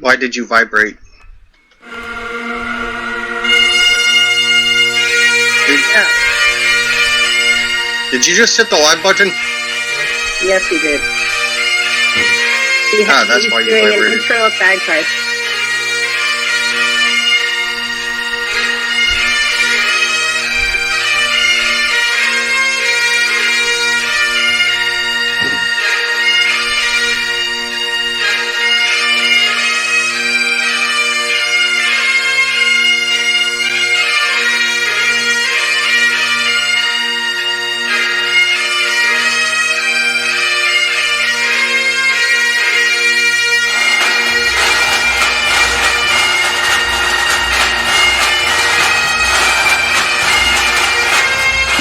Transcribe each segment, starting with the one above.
Why did you vibrate? Did you just hit the live button? Yes, he did. That's why you doing vibrated. an intro of bagpipes.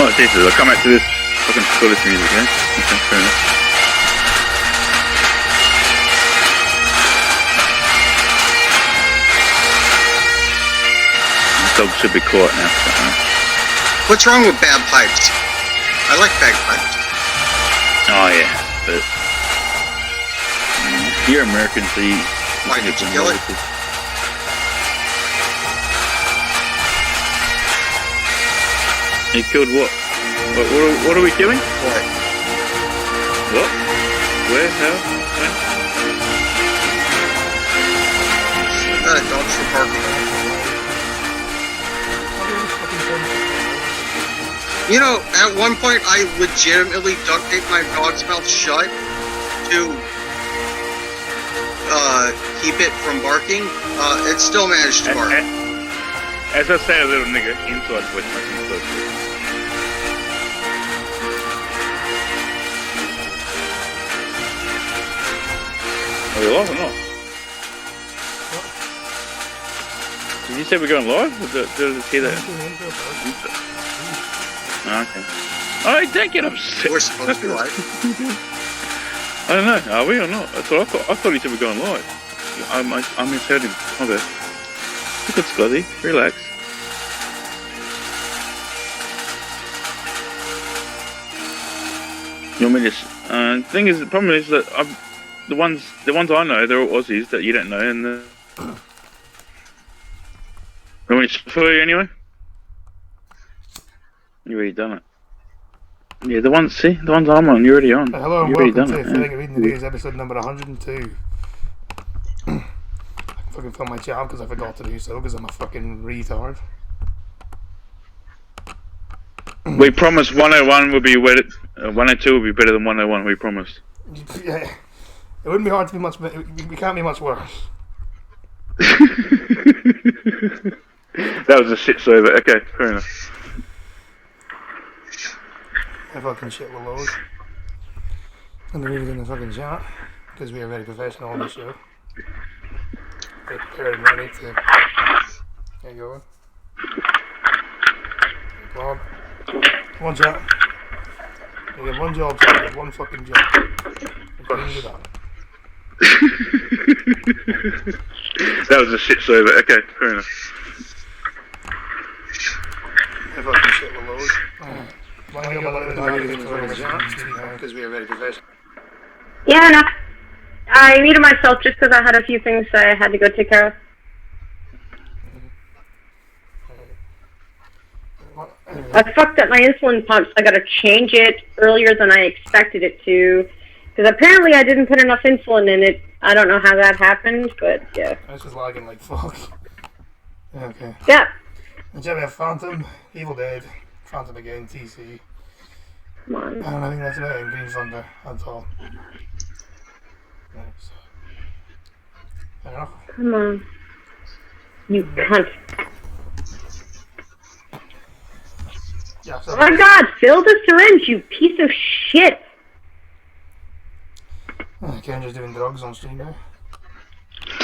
Oh, Jesus, I'll come back to this fucking coolest music, eh? Okay, fair enough. The dog should be quiet now. What's wrong with bad pipes? I like bagpipes. Oh, yeah, but... you're American, so you... Why did you kill it? You killed what? What are we killing? What? What? Where? How? When? Dogs for parking. You know, at one point I legitimately duct taped my dog's mouth shut to keep it from barking. It still managed to bark. As I say, a little nigga inside with my inside. Are we live or not? What? Did you say we're going live? Or did I hear that? Oh, okay. Oh, don't get upset. We're supposed to be live. I don't know. Are we or not? That's what I thought. I thought he said we're going live. I misheard him. Okay. Look at Scotty. Relax. You want me to? The thing is, the problem is that the ones I know, they're all Aussies that you don't know, and you want me to for you anyway? You already done it. Yeah, the ones I'm on, you're already on. Hello and you already welcome done to it. Feeling Reading the News, episode number 102. I can fucking film my job because I forgot to do so because I'm a fucking retard. We promised 101 will be 102 will be better than 101. We promised. Yeah, it wouldn't be hard to be much better. We can't be much worse. That was a shit server. Okay, fair enough. I fucking shit will load. And they're even in the fucking chat because we are very professional on the show. They're prepared and ready to. There you go. Come on. Come on, chat. You get one job, chat. You get one fucking job. That was a shit server. Okay, fair enough. I fucking shit will load. Because we are very professional. Yeah, no. I muted myself just because I had a few things I had to go take care of. I fucked up my insulin pump, so I gotta change it earlier than I expected it to. Because apparently I didn't put enough insulin in it. I don't know how that happened, but yeah. I was just lagging like fuck. Okay. Yeah. And then we have Phantom, Evil Dead, Phantom again, TC. Come on. And I think that's about it in Green Thunder. That's all. Nice. Fair enough. Come on. You cunt. Yeah, so Oh my god, fill the syringe, you piece of shit! Ken just doing drugs on stream now.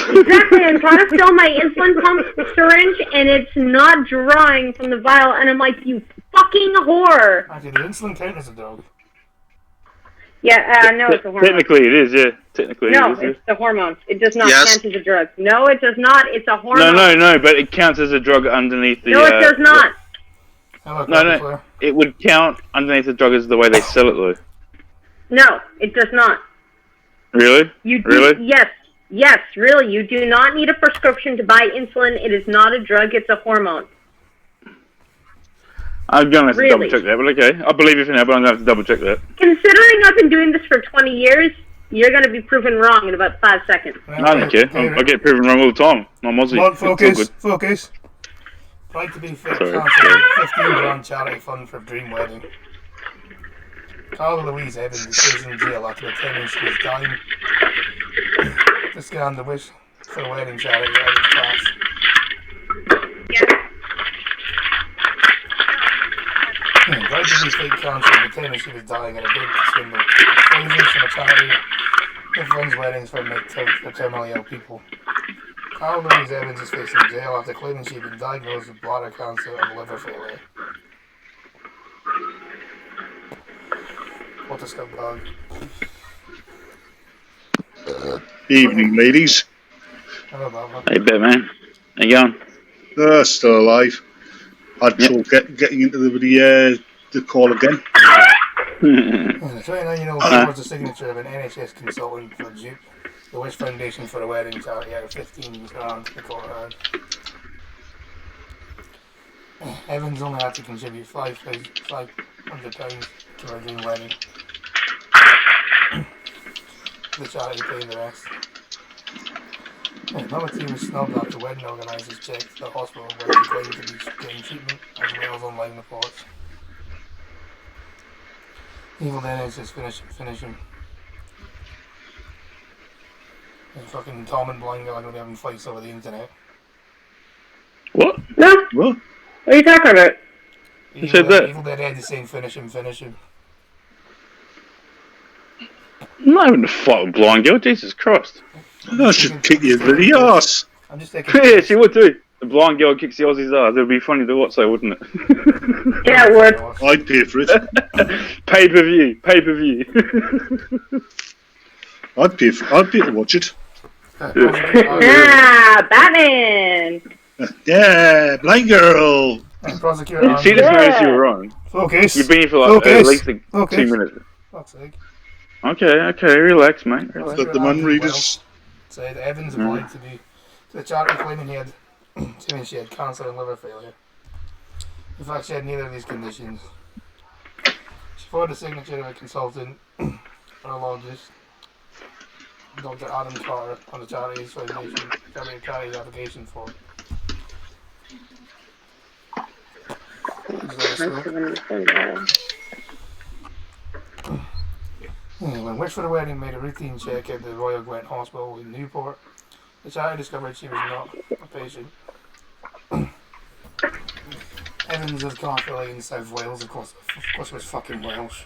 Exactly, I'm trying to fill my insulin pump syringe and it's not drawing from the vial, and I'm like, you fucking whore! Actually, the insulin count as a drug. Yeah, no, it's a hormone. Technically it is, yeah. Technically No, it is. it's the hormone. It does not Yes. count as a drug. No, it does not. It's a hormone. No, but it counts as a drug underneath the... No, it does not. Hello, No, it would count underneath the drug as the way they sell it, though. No, it does not. Really? You do, Really? Yes. Yes, really, you do not need a prescription to buy insulin. It is not a drug, it's a hormone. I'm going to have to Really? double check that, but okay. I believe you for now, but I'm going to have to double check that. Considering I've been doing this for 20 years, you're going to be proven wrong in about 5 seconds. I don't care. I get proven wrong all the time. I'm Aussie. Come on, It's all focus, good. focus. Right to be fit, Sorry. cancer, 15 grand charity fund for dream wedding. Carla Louise Evans is facing jail after attending she was dying to scan the wish for the wedding charity out of class. Right to be fake cancer and attending she was dying in a bid to swindle thousands from a charity that funds weddings for terminally ill people. Carla Louise Evans is facing jail after claiming she had been diagnosed with bladder cancer and liver failure. What a scumbag. Evening, ladies. Hello, Batman. Hey, Batman. How you going? Still alive. Had trouble getting into the call again. So right now you know was the signature of an NHS consultant for Duke, the Wish Foundation for a wedding charity out of 15 grand to call it out. Evans only had to contribute £500 to her dream wedding. The charity paying the rest. Another team was snubbed after wedding organisers checked the hospital where she claimed to be getting treatment, as Wales Online reports. Evil Dead is just finishing. And fucking Tom and Blind Guy are going to be having fights over the internet. What? No? What? What are you talking about? said that? Evil Dead Ed is saying finish him. I'm not having to fight with blind girl. Jesus Christ. I should kick you in the arse. I'm just taking. Yeah, she would too. The blind girl kicks the Aussie's ass. It would be funny to watch, though, wouldn't it? Yeah, it would. I'd pay for it. Pay per view. I'd pay to watch it. Ah, Batman! Yeah, blind girl. Prosecutor. She just knows you were wrong. Focus. You've been here for like Focus. at least like Focus. 2 minutes. Fuck's sake. Okay, relax, mate. Relax. Let the man read us. Said Evans applied to the charity claiming she had cancer and liver failure. In fact, she had neither of these conditions. She forwarded the signature of a consultant, urologist, Dr. Adam Carter, on the charity's foundation, charity application form. When Wish for the Wedding made a routine check at the Royal Gwent Hospital in Newport, the charity discovered she was not a patient. Evans is currently in South Wales, of course it was fucking Welsh.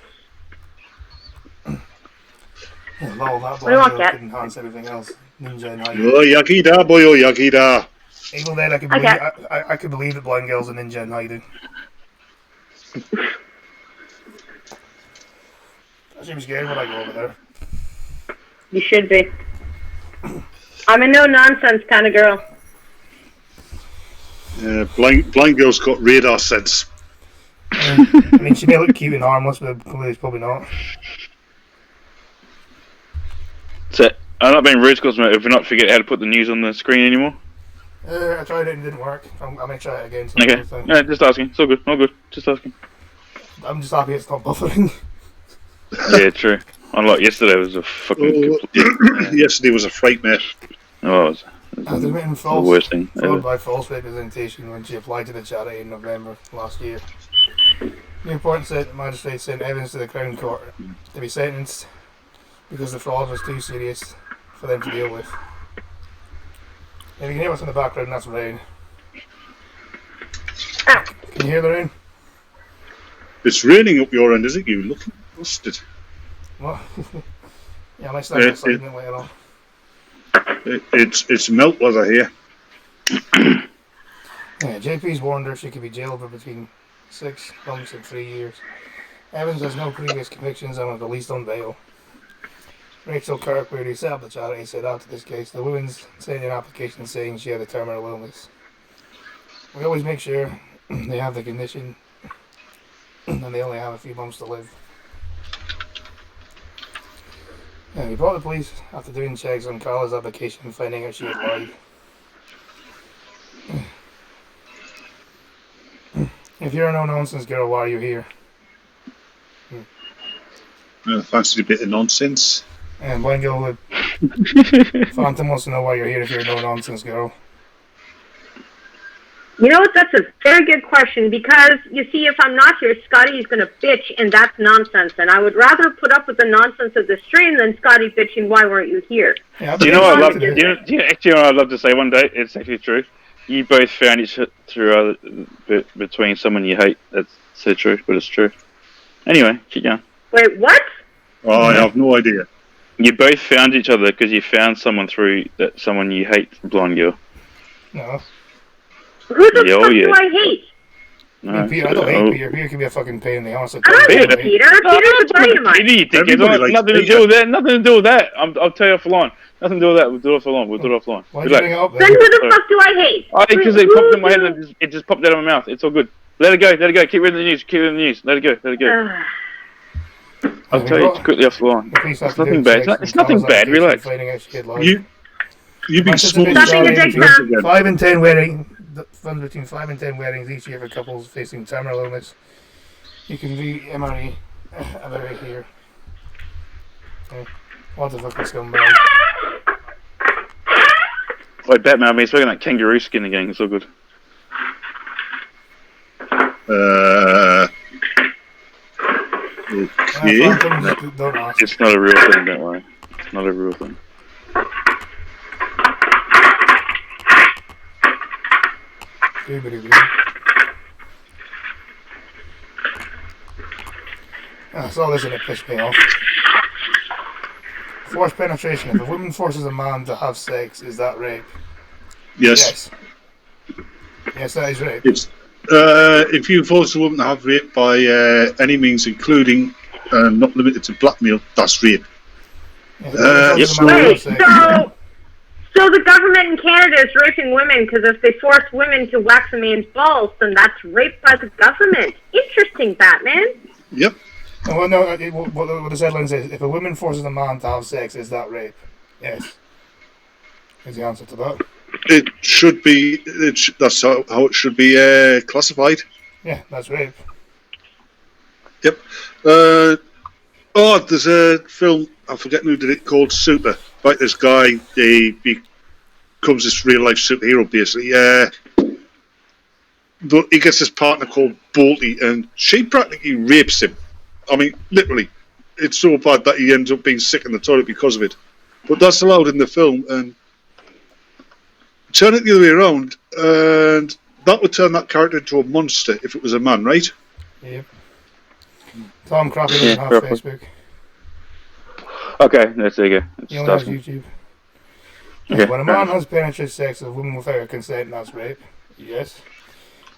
Lol, that do you want, blind girl Kat? could enhance everything else. Ninja and hide. Oh, yucky da, boy, oh, yucky da. Evil Dead, I could believe that blind girl's a ninja and hiding. I should be scared when I go over there. You should be. I'm a no-nonsense kind of girl. Blind girl's got radar sense. I mean, she may look cute and harmless, but probably not. So, I'm not being rude, because if we not forget how to put the news on the screen anymore. I tried it and it didn't work. I may try it again. Okay. Yeah, just asking. It's all good. Just asking. I'm just happy it's not buffering. Yeah, true. Unlike yesterday, it was a fucking. Yesterday was a frightmare. Oh, it was After admitting the false worst thing fraud ever. by false representation when she applied to the charity in November last year. Newport magistrate sent Evans to the Crown Court to be sentenced because the fraud was too serious for them to deal with. If you can hear what's in the background, that's rain. Ah. Can you hear the rain? It's raining up your end, is it? You looking busted. What? Yeah, I might start that segment later on. It's melt weather here. Yeah, JP's warned her she could be jailed for between 6 months and 3 years. Evans has no previous convictions and was released on bail. Rachel Kirkwood, who set up the charity, said after this case, the woman's sent an application saying she had a terminal illness. We always make sure they have the condition and they only have a few months to live. Yeah, he brought the police after doing checks on Carla's application and finding out she had lied. If you're a no-nonsense girl, why are you here? Fancy a bit of nonsense. And blind girl with Phantom wants to know why you're here if you're a no-nonsense girl. You know what? That's a very good question because, you see, if I'm not here, Scotty is going to bitch, and that's nonsense. And I would rather put up with the nonsense of the stream than Scotty bitching, why weren't you here? Yeah, Do you know what I love? Do you actually know what I'd love to say one day? It's actually true. You both found each other between someone you hate. That's so true, but it's true. Anyway, keep going. Wait, what? Oh, I have no idea. You both found each other because you found someone through that someone you hate, blonde girl. No. Who the Yeah, oh, fuck yeah. do I hate? No, Peter, I don't hate Peter. Peter can be a fucking pain in the arse. I don't hate Peter. Peter. Peter's a buddy of mine. You think Everybody likes nothing to Peter. do with that. Nothing to do with that. I'll tell you offline. Nothing to do with that. We'll do it offline. We'll do it offline. Why'd you bring it up Then then? who the fuck do I hate? Because it popped in my head and it just popped out of my mouth. It's all good. Let it go. Let it go. Keep reading the news. Keep reading the news. Let it go. Let it go. I'll tell you quickly off the line. The police have It's to do nothing bad. checks It's on nothing Carla's bad. application Relax. finding out she had lied. You've been Manchester smoking City Stop being a Charlie dick, cigarettes Sam. again. 5 and 10 wedding. Funds between 5 and 10 weddings each year for couples facing terminal illness. You can view MRE about it here. What the fuck is going on? Like Batman, he's wearing that kangaroo skin again. It's all good. Okay. Don't ask. It's not a real thing. Don't worry. It's not a real thing. I saw this and it pissed me off. Forced penetration. If a woman forces a man to have sex, is that rape? Yes. Yes, that is rape. It's, if you force a woman to have rape by any means, including not limited to blackmail, that's rape. Yeah, yes. Wait, so the government in Canada is raping women because if they force women to wax a man's balls, then that's rape by the government. Interesting, Batman. Yep. Well, no, what the headline says, if a woman forces a man to have sex, is that rape? Yes. Is the answer to that. It should be. That's how it should be classified. Yeah, that's rape. Yep. There's a film, I forget who did it, called Super. Right, this guy, he becomes this real life superhero basically. But he gets this partner called Bolty, and she practically rapes him. I mean, literally. It's so bad that he ends up being sick in the toilet because of it. But that's allowed in the film, and turn it the other way around, and that would turn that character into a monster if it was a man, right? Yep. Tom Crappy doesn't have roughly. Facebook. Okay, there you go. He only has YouTube. Okay. When a man has penetrative sex with a woman without her consent, that's rape. Yes.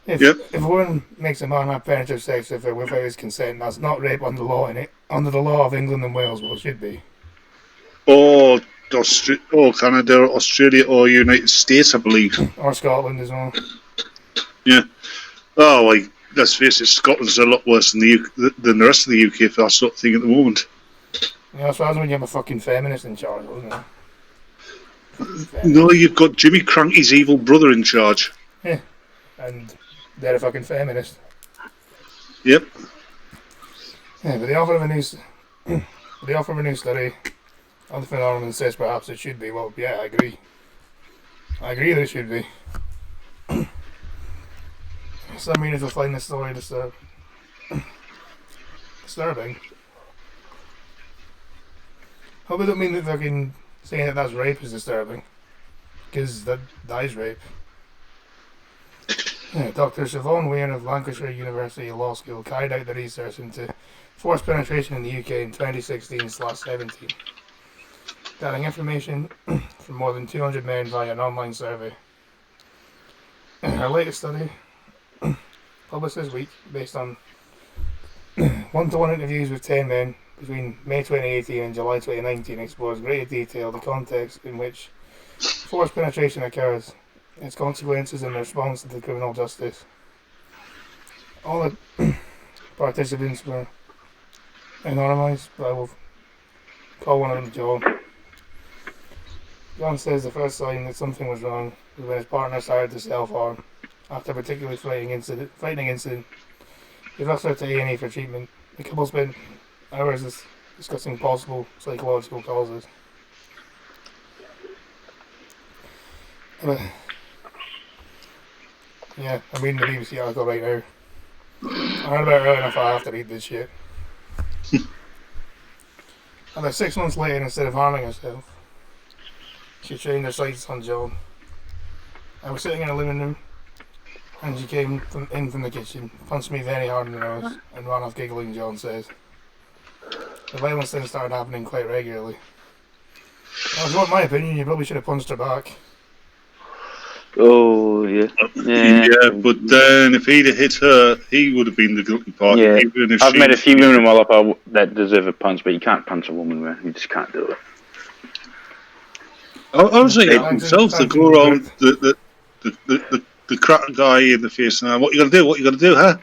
If a woman makes a man have penetrative sex with her without his consent, that's not rape under the law under the law of England and Wales. Well, it should be. Or Canada, or Australia, or United States, I believe. Or Scotland as well. Yeah. Oh, like, let's face it, Scotland's a lot worse than the rest of the UK for that sort of thing at the moment. Yeah, that's when you have a fucking feminist in charge, wasn't it? No, you've got Jimmy Cranky's evil brother in charge. Yeah. And they're a fucking feminist. Yep. Yeah, but the offer of a new study on the phenomenon says perhaps it should be. Well, yeah, I agree. I agree that it should be. Some readers will find this story disturbing. Hope it don't mean that fucking saying that that's rape is disturbing. Because that is rape. Yeah, Dr. Siobhan Weir of Lancashire University Law School carried out the research into forced penetration in the UK in 2016/17, gathering information from more than 200 men via an online survey. Her latest study, published this week, based on one-to-one interviews with 10 men between May 2018 and July 2019, explores greater detail the context in which forced penetration occurs, its consequences and the response to the criminal justice. All the participants were anonymised, but I will call one of them John. John says the first sign that something was wrong was when his partner started to self-harm. After a particularly frightening incident, he rushed her to A&E for treatment. The couple spent hours discussing possible psychological causes. Yeah, I'm reading the BBC article right now. I heard about it early enough I have to read this shit. About 6 months later, instead of harming herself, she trained her sights on John. I was sitting in the living room, and she came in from the kitchen, punched me very hard in the nose, and ran off giggling, John says. The violence then started happening quite regularly. Now, if you want my opinion, you probably should have punched her back. Oh, yeah. Yeah, but then if he'd have hit her, he would have been the guilty party. Yeah. Even if I've she met a was- few women in my life that deserve a punch, but you can't punch a woman, man. You just can't do it. I was saying Yeah. themselves to go around the crack guy in the face and what you gonna do? What you gonna do, huh?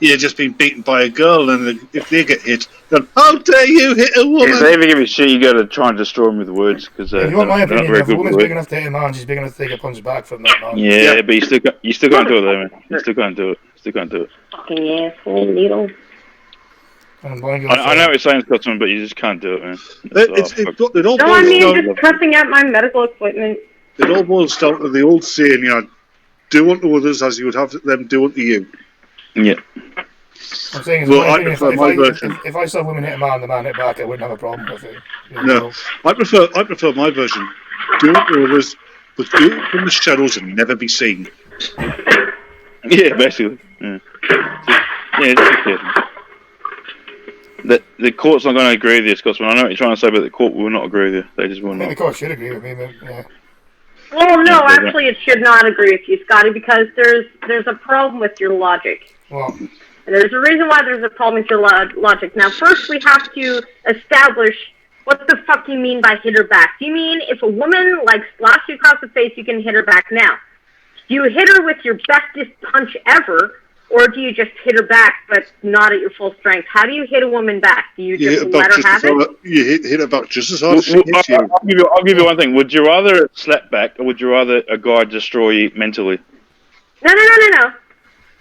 You're just been beaten by a girl, and if they get hit, then how dare you hit a woman? If they ever give a shit, you got to try and destroy them with words, because If you want my they're not opinion, very if a good woman's with big words. enough to hit a man, she's big enough to take a punch back from that man. Yeah, but you still can't do it, though, man. You still can't do it. Still can't do it. Fucking asshole needle. And Boingo I know said, what you're saying, Scotsman, but you just can't do it, man. It all No, I boils mean down. just cussing out my medical equipment. It all boils down to the old saying, do unto others as you would have them do unto you. Yeah. I'm saying, is Well, my I opinion, prefer my version. if I saw women hit a man, the man hit back, I wouldn't have a problem with it. You No, know? I prefer my version. Do unto others, but do it from the shadows and never be seen. Yeah, basically. Yeah. It's just careful. The court's not going to agree with you, Scotsman. I know what you're trying to say, but the court will not agree with you. They just will I think the not. court should agree with me, but yeah. Well, no, Yeah, actually, it should not agree with you, Scotty, because there's a problem with your logic. Well, And there's a reason why there's a problem with your logic. Now, first, we have to establish what the fuck you mean by hit her back. Do you mean if a woman slaps you across the face, you can hit her back now? Do you hit her with your bestest punch ever, or do you just hit her back but not at your full strength? How do you hit a woman back? Do you You hit just her let back her just as have it? hard. You hit her back just as hard as she hits you. I'll give you one thing. Would you rather a slap back, or would you rather a guy destroy you mentally? No.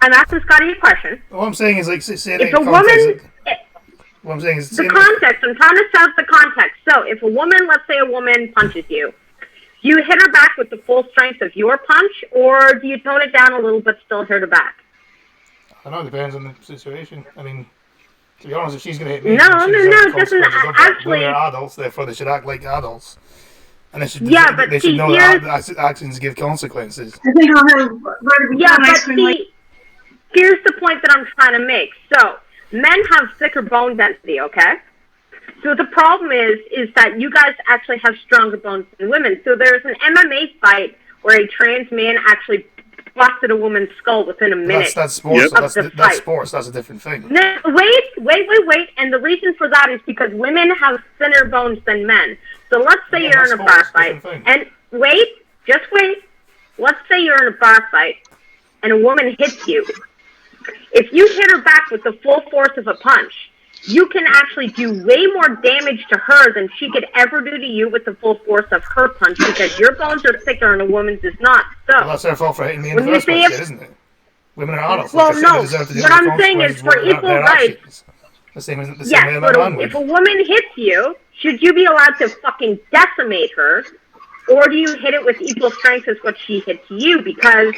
I'm asking Scotty a question. what I'm saying is, say If that a woman... what I'm saying is, The context. I'm trying to set the context. So, if a woman, let's say a woman punches you, do you hit her back with the full strength of your punch, or do you tone it down a little but still hit her back? I know it depends on the situation. I mean, to be honest, if she's going to hit me, No, then she no, deserves no, the it doesn't consequences of that. actually- Women are adults, therefore they should act like adults. And they should, Yeah, but they should see, know here's- that actions give consequences. I think I'll have right Yeah, before I but scream like see, here's the point that I'm trying to make. So, men have thicker bone density, okay? So the problem is that you guys actually have stronger bones than women. So there's an MMA fight where a trans man actually busted a woman's skull within a minute. That's sports. Yep. That's, Of the that's fight. sports. That's a different thing. No, wait. And the reason for that is because women have thinner bones than men. So let's say Yeah, you're in that's a bar sports, fight. different thing. And wait. Let's say you're in a bar fight and a woman hits you. If you hit her back with the full force of a punch, you can actually do way more damage to her than she could ever do to you with the full force of her punch because your bones are thicker and a woman's is not. So, Well, that's their fault for hitting me in the When you first say place, if- isn't it? Women are adults. Well, like I said, no. they deserve to deal What with the I'm saying is consequences for of their equal rights. actions. The same way yes, a but man would. if a woman hits you, should you be allowed to fucking decimate her? Or do you hit it with equal strength as what she hit to you? Because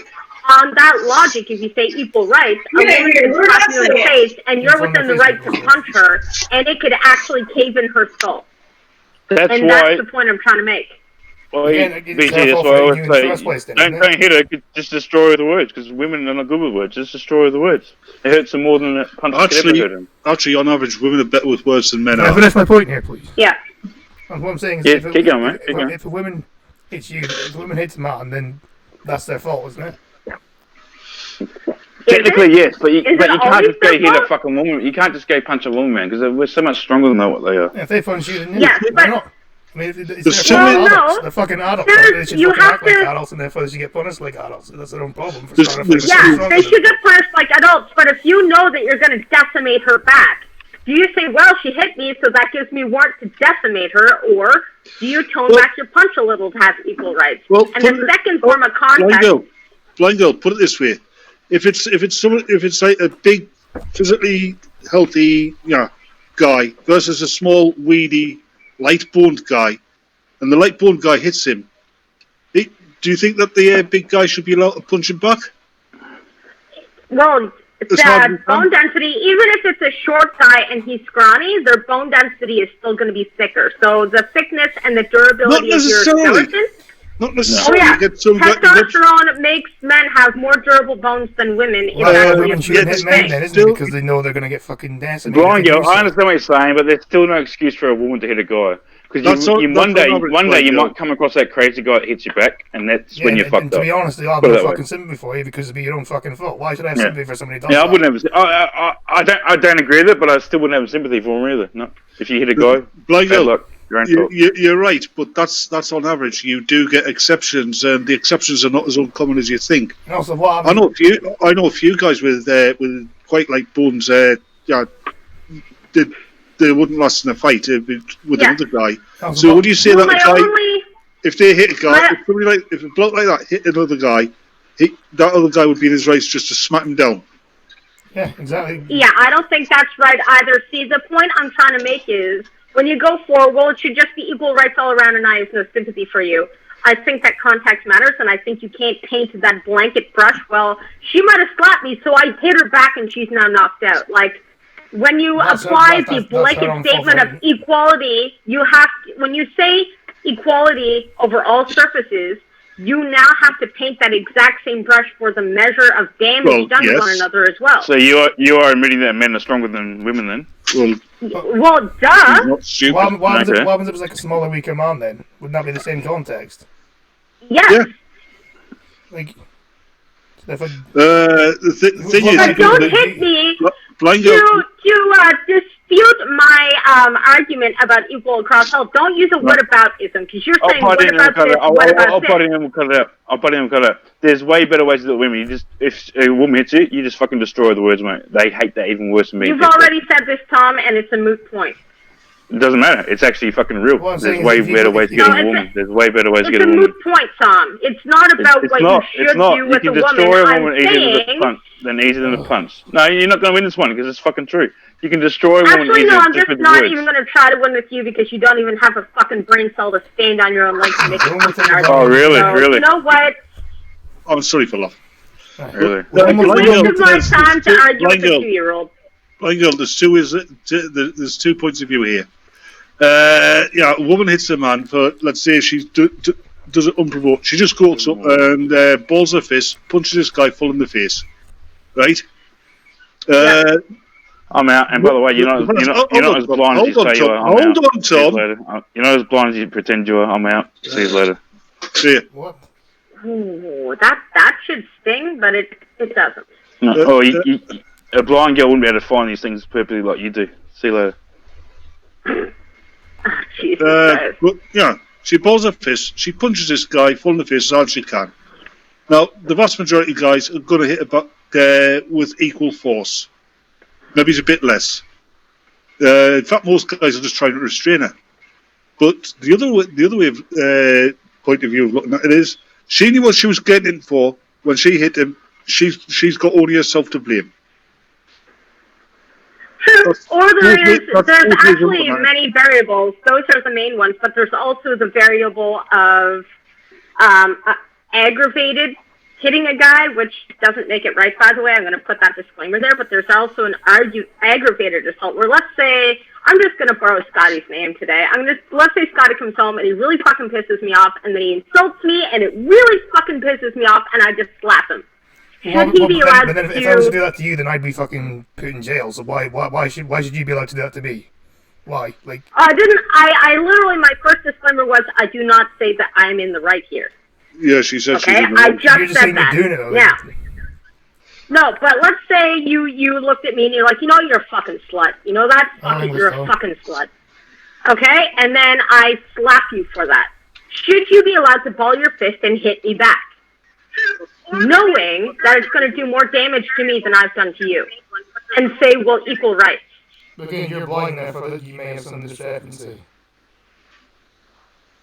on that logic, if you say equal rights, a Yeah, woman yeah, can we're slap not you in the saying face, and you're It's on within the the right to Facebook. punch her, and it could actually cave in her skull. That's And why. that's the point I'm trying to make. Well, Again, it's BG, their that's fault why I for always hitting you in the say, first place then, don't isn't it? hit her, just destroy the words, because women are not good with words, just destroy the words. It hurts them more than a punch could Actually- ever hurt them. Actually, on average, women are better with words than men Can I are. finish my point here, please? Yeah. And what I'm saying is, Yeah, if, keep going, man, keep going. if a woman hits you, if a woman hits a man, then that's their fault, isn't it? Technically, yes, but you Is it can't always just go their hit a fault? fucking woman. You can't just go punch a woman, man, because we're so much stronger than what they are. Yeah, if they punch you, then Yeah, why but- not? I mean, it's There's their so fault. many- They're Well, adults. no. They're fucking adults. There's- They should you fucking have act like to- adults, and therefore they should get punished like adults. That's their own problem. For There's- starting to there's- fight Yeah, stronger they than should get punished like adults, but if you know that you're going to decimate her back, Do you say, well, she hit me, so that gives me warrant to decimate her, or do you tone back your punch a little to have equal rights? Well, And the second form of contact... Blind girl, put it this way. If it's like a big, physically healthy guy versus a small, weedy, light-boned guy, and the light-boned guy hits him, do you think that the big guy should be allowed to punch him back? Well, the bone density, even if it's a short guy and he's scrawny, their bone density is still going to be thicker. So the thickness and the durability of your skeleton... Not necessarily. Oh, yeah. Testosterone makes men have more durable bones than women. Women shouldn't hit men then, isn't it? Because they know they're going to get fucking decimated. Blind girl, I understand what you're saying, but there's still no excuse for a woman to hit a guy. Because one day you might come across that crazy guy that hits you back, and that's when you're fucked up. To be honest, I've got fucking sympathy for you because it'd be your own fucking fault. Why should I have sympathy for somebody who does that? I wouldn't have. I don't agree with it, but I still wouldn't have sympathy for him either. No, if you hit a guy, Blind girl, you're you're right, but that's on average. You do get exceptions, and the exceptions are not as uncommon as you think. And also, what I know a few guys with quite light bones. They wouldn't last in a fight with another guy. So would you say that a guy, if they hit a guy, if a bloke like that hit another guy, that other guy would be in his rights just to smack him down? Yeah, exactly. Yeah, I don't think that's right either. See, the point I'm trying to make is, when you go for, well, it should just be equal rights all around and I have no sympathy for you. I think that context matters, and I think you can't paint that blanket brush. Well, she might have slapped me, so I hit her back and she's now knocked out. Like, when you apply the blanket statement of equality, you have to, when you say equality over all surfaces, you now have to paint that exact same brush for the measure of damage done to one another as well. So you are admitting that men are stronger than women then? Well, duh. Not stupid. What happens if it was like a smaller, weaker man then? Wouldn't that be the same context? Yes. Yeah. Like, the thing is, but don't hit me Blind to dispute my argument about equal across all. Don't use a whataboutism, because you're saying what about this, what about this. I'll put it out. There's way better ways to do it with women. If a woman hits you, you just fucking destroy the words, mate. They hate that even worse than me. You've already said this, Tom, and it's a moot point. It doesn't matter. It's actually fucking real. There's way better ways to get a woman. There's way better ways to get a woman. It's a moot point, Tom. It's not about what you should do with a woman. You can destroy a woman easier than a punch. No, you're not going to win this one because it's fucking true. You can destroy a woman easier I'm just not even going to try to win with you because you don't even have a fucking brain cell to stand on your own legs and make a fucking argument. Oh, really? So, really? You know what? I'm sorry for laughing. Really? It's my time to argue with a 2-year-old. Blind girl, there's two points of view here. A woman hits a man for, let's say, she does it unprovoked. She just goes up and balls her fist, punches this guy full in the face, right? I'm out. And by the way, you're not as blind as you say you are. Hold on, Tom. You're not as blind as you pretend you are. I'm out. See you later. See ya. What? Ooh, that should sting, but it doesn't. No. A blind girl wouldn't be able to find these things perfectly like you do. See you later. Jesus but she balls her fist. She punches this guy full in the face as hard as she can. Now, the vast majority of guys are going to hit her back with equal force. Maybe it's a bit less. In fact, most guys are just trying to restrain her. But the other way of point of view of looking at it is, she knew what she was getting in for when she hit him. She's got only herself to blame. Or there's actually many variables. Those are the main ones, but there's also the variable of aggravated hitting a guy, which doesn't make it right, by the way. I'm going to put that disclaimer there, but there's also an aggravated assault where, let's say, I'm just going to borrow Scotty's name today. Let's say Scotty comes home and he really fucking pisses me off, and then he insults me, and it really fucking pisses me off, and I just slap him. Should he be allowed to... If I was to do that to you, then I'd be fucking put in jail. So why should you be allowed to do that to me? Why? Like I literally, my first disclaimer was, I do not say that I'm in the right here. Yeah, she said okay? she's in the I right. just said that. You're doing it, yeah. No, but let's say you looked at me and you're like, you're a fucking slut. You know that? You're a fucking slut. Okay? And then I slap you for that. Should you be allowed to ball your fist and hit me back? Knowing that it's going to do more damage to me than I've done to you. And say, well, equal rights. But again, you're blind enough that you may have some discrepancy.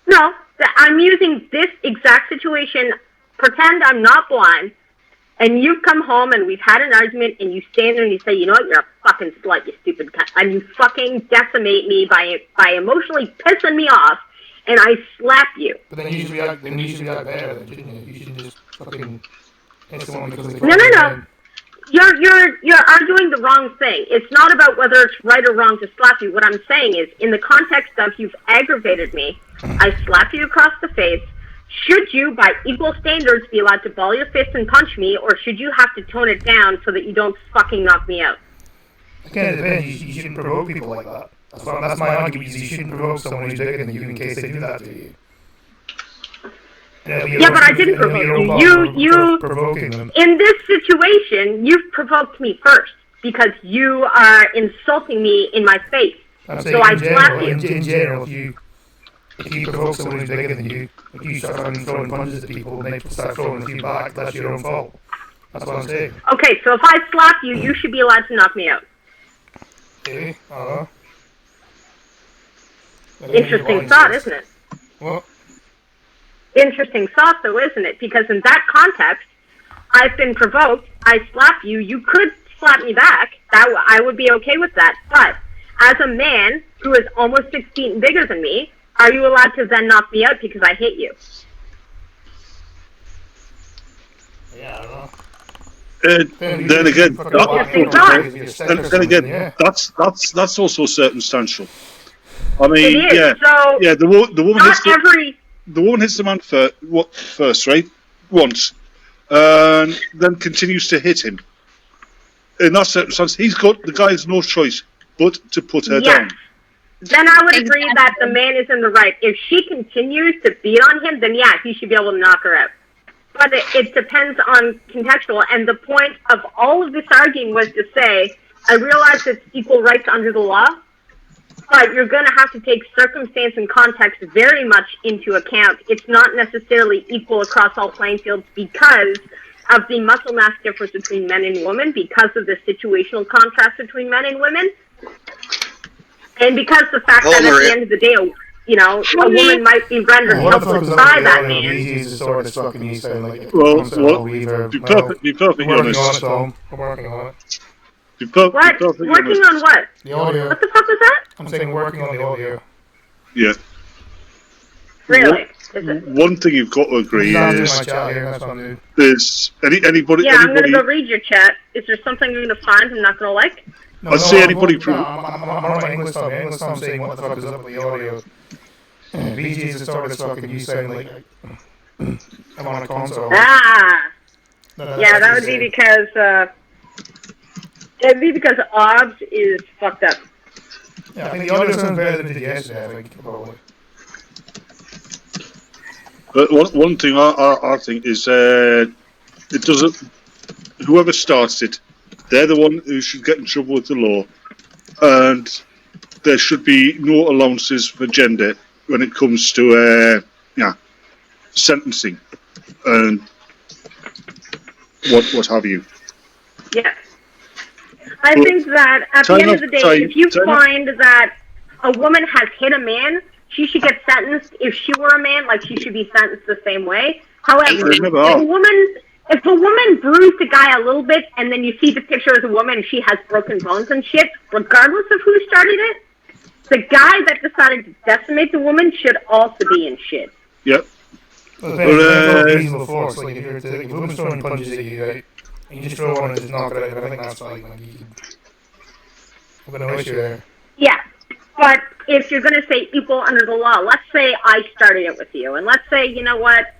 No, I'm using this exact situation. Pretend I'm not blind, and you come home and we've had an argument, and you stand there and you say, you know what, you're a fucking slut, you stupid cunt. And you fucking decimate me by emotionally pissing me off, and I slap you. But then you should react better, then, shouldn't you? You shouldn't just fucking hit someone because they No. You're arguing the wrong thing. It's not about whether it's right or wrong to slap you. What I'm saying is, in the context of you've aggravated me, I slap you across the face. Should you, by equal standards, be allowed to ball your fist and punch me, or should you have to tone it down so that you don't fucking knock me out? Again, it depends. You shouldn't provoke people like that. That's my argument. You shouldn't provoke someone who's bigger than you in case they do that to you. Yeah, but I didn't provoke you. Provoking them. In this situation, you've provoked me first because you are insulting me in my face. So I slap you. In general, if you provoke someone who's bigger than you, if you start throwing punches at people and they start throwing a few back, that's your own fault. That's what I'm saying. Okay, so if I slap you, you should be allowed to knock me out. Okay, I don't know. Interesting thought, isn't it? What? Interesting thought, though, isn't it? Because in that context, I've been provoked, I slap you, you could slap me back, I would be okay with that, but as a man who is almost 6 feet bigger than me, are you allowed to then knock me out because I hit you? Yeah, I don't know. Then again, that's also circumstantial. I mean, It is, so the woman hits the man first, right? Once, and then continues to hit him. In that circumstance, the guy has no choice but to put her down. Then I would agree that the man is in the right. If she continues to beat on him, then yeah, he should be able to knock her out. But it depends on contextual, and the point of all of this arguing was to say, I realize it's equal rights under the law, but you're going to have to take circumstance and context very much into account. It's not necessarily equal across all playing fields because of the muscle mass difference between men and women, because of the situational contrast between men and women, and because the fact that at the end of the day, a woman might be rendered helpless by that man. Be perfectly honest. I'm working on it. What? Working on what? The audio. What the fuck was that? I'm saying working on the audio. Yeah. Really? One thing you've got to agree is anybody. Yeah, I'm gonna go read your chat. Is there something you're gonna find I'm not gonna like? I'd say anybody. I'm on my English time. English time saying what the fuck is up with the audio. BG's started fucking you saying like I'm on a console. Yeah, that would be because OBS is fucked up. Yeah, I think the audio sounds better than it did yesterday, I think, probably. But one thing I think is it doesn't. Whoever starts it, they're the one who should get in trouble with the law, and there should be no allowances for gender when it comes to sentencing and what have you. Yeah. I think that at the end of the day, if you find that a woman has hit a man, she should get sentenced. If she were a man, like, she should be sentenced the same way. However, if a woman bruised a guy a little bit, and then you see the picture of the woman and she has broken bones and shit, regardless of who started it, the guy that decided to decimate the woman should also be in shit. Yep. If a woman's throwing punches at you, right? And you just throw one and just knock it out, I think that's like I'm gonna issue there. Yeah, but if you're gonna say equal under the law, let's say I started it with you, and let's say, you know what,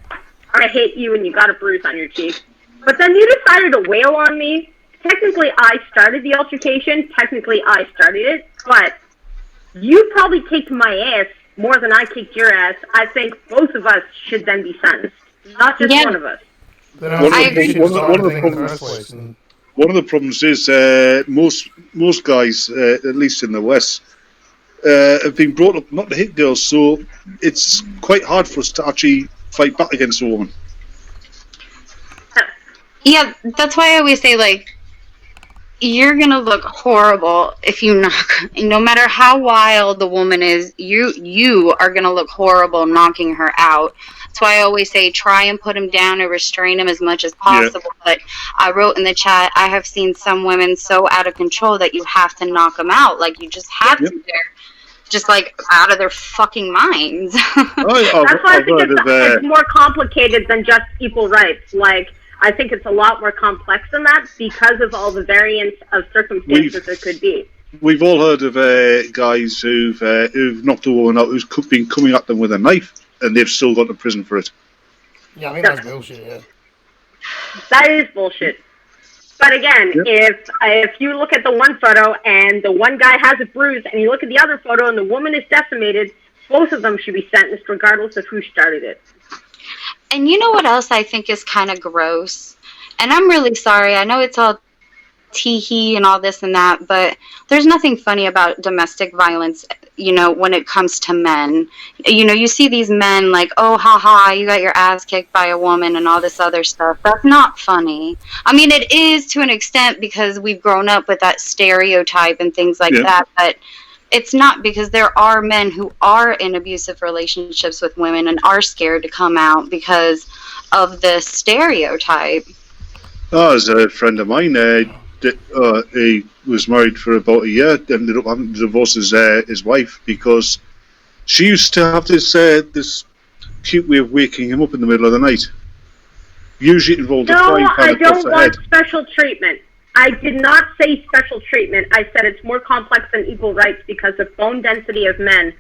I hit you and you got a bruise on your cheek, but then you decided to wail on me. Technically, I started the altercation. Technically, I started it, but you probably kicked my ass more than I kicked your ass. I think both of us should then be sentenced, not just one of us. One of the problems is most guys, at least in the West, have been brought up not to hit girls, so it's quite hard for us to actually fight back against a woman. Yeah, that's why I always say, like, you're gonna look horrible if you knock. No matter how wild the woman is, you are gonna look horrible knocking her out. That's why I always say try and put him down or restrain him as much as possible. But I wrote in the chat, I have seen some women so out of control that you have to knock them out. Like you just have to. They're just like out of their fucking minds. That's why I think it's more complicated than just equal rights. Like, I think it's a lot more complex than that because of all the variants of circumstances there could be. We've all heard of guys who've knocked a woman out who's been coming at them with a knife, and they've still gone to prison for it. Yeah, I think that's bullshit. Yeah. That is bullshit. But again, if you look at the one photo and the one guy has a bruise, and you look at the other photo and the woman is decimated, both of them should be sentenced regardless of who started it. And you know what else I think is kind of gross? And I'm really sorry. I know it's all tee-hee and all this and that, but there's nothing funny about domestic violence, you know, when it comes to men. You know, you see these men like, oh, ha-ha, you got your ass kicked by a woman and all this other stuff. That's not funny. I mean, it is to an extent because we've grown up with that stereotype and things like that, but it's not, because there are men who are in abusive relationships with women and are scared to come out because of the stereotype. Oh, there's a friend of mine, he was married for about a year, ended up having to divorce his wife because she used to have this cute way of waking him up in the middle of the night. Usually it involved a frying pan across the head. No, I don't want special treatment. I did not say special treatment. I said it's more complex than equal rights because of bone density of men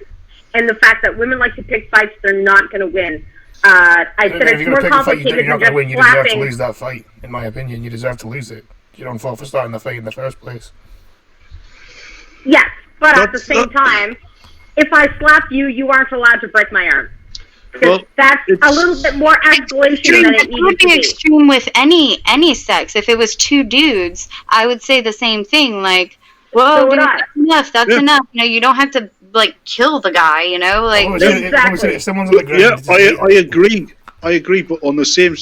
and the fact that women like to pick fights they're not going to win. I said it's more complicated than just slapping. You deserve to lose that fight, in my opinion. You deserve to lose it. You don't fall for starting the fight in the first place. Yes, but at the same time, if I slap you, you aren't allowed to break my arm. Well, that's a little bit more escalation than it needed to be. Extreme with any sex. If it was two dudes, I would say the same thing. Like, whoa, dude, that's enough. That's enough. You know, you don't have to like kill the guy. You know, like exactly. If someone's on the ground, I agree. I agree, but in the same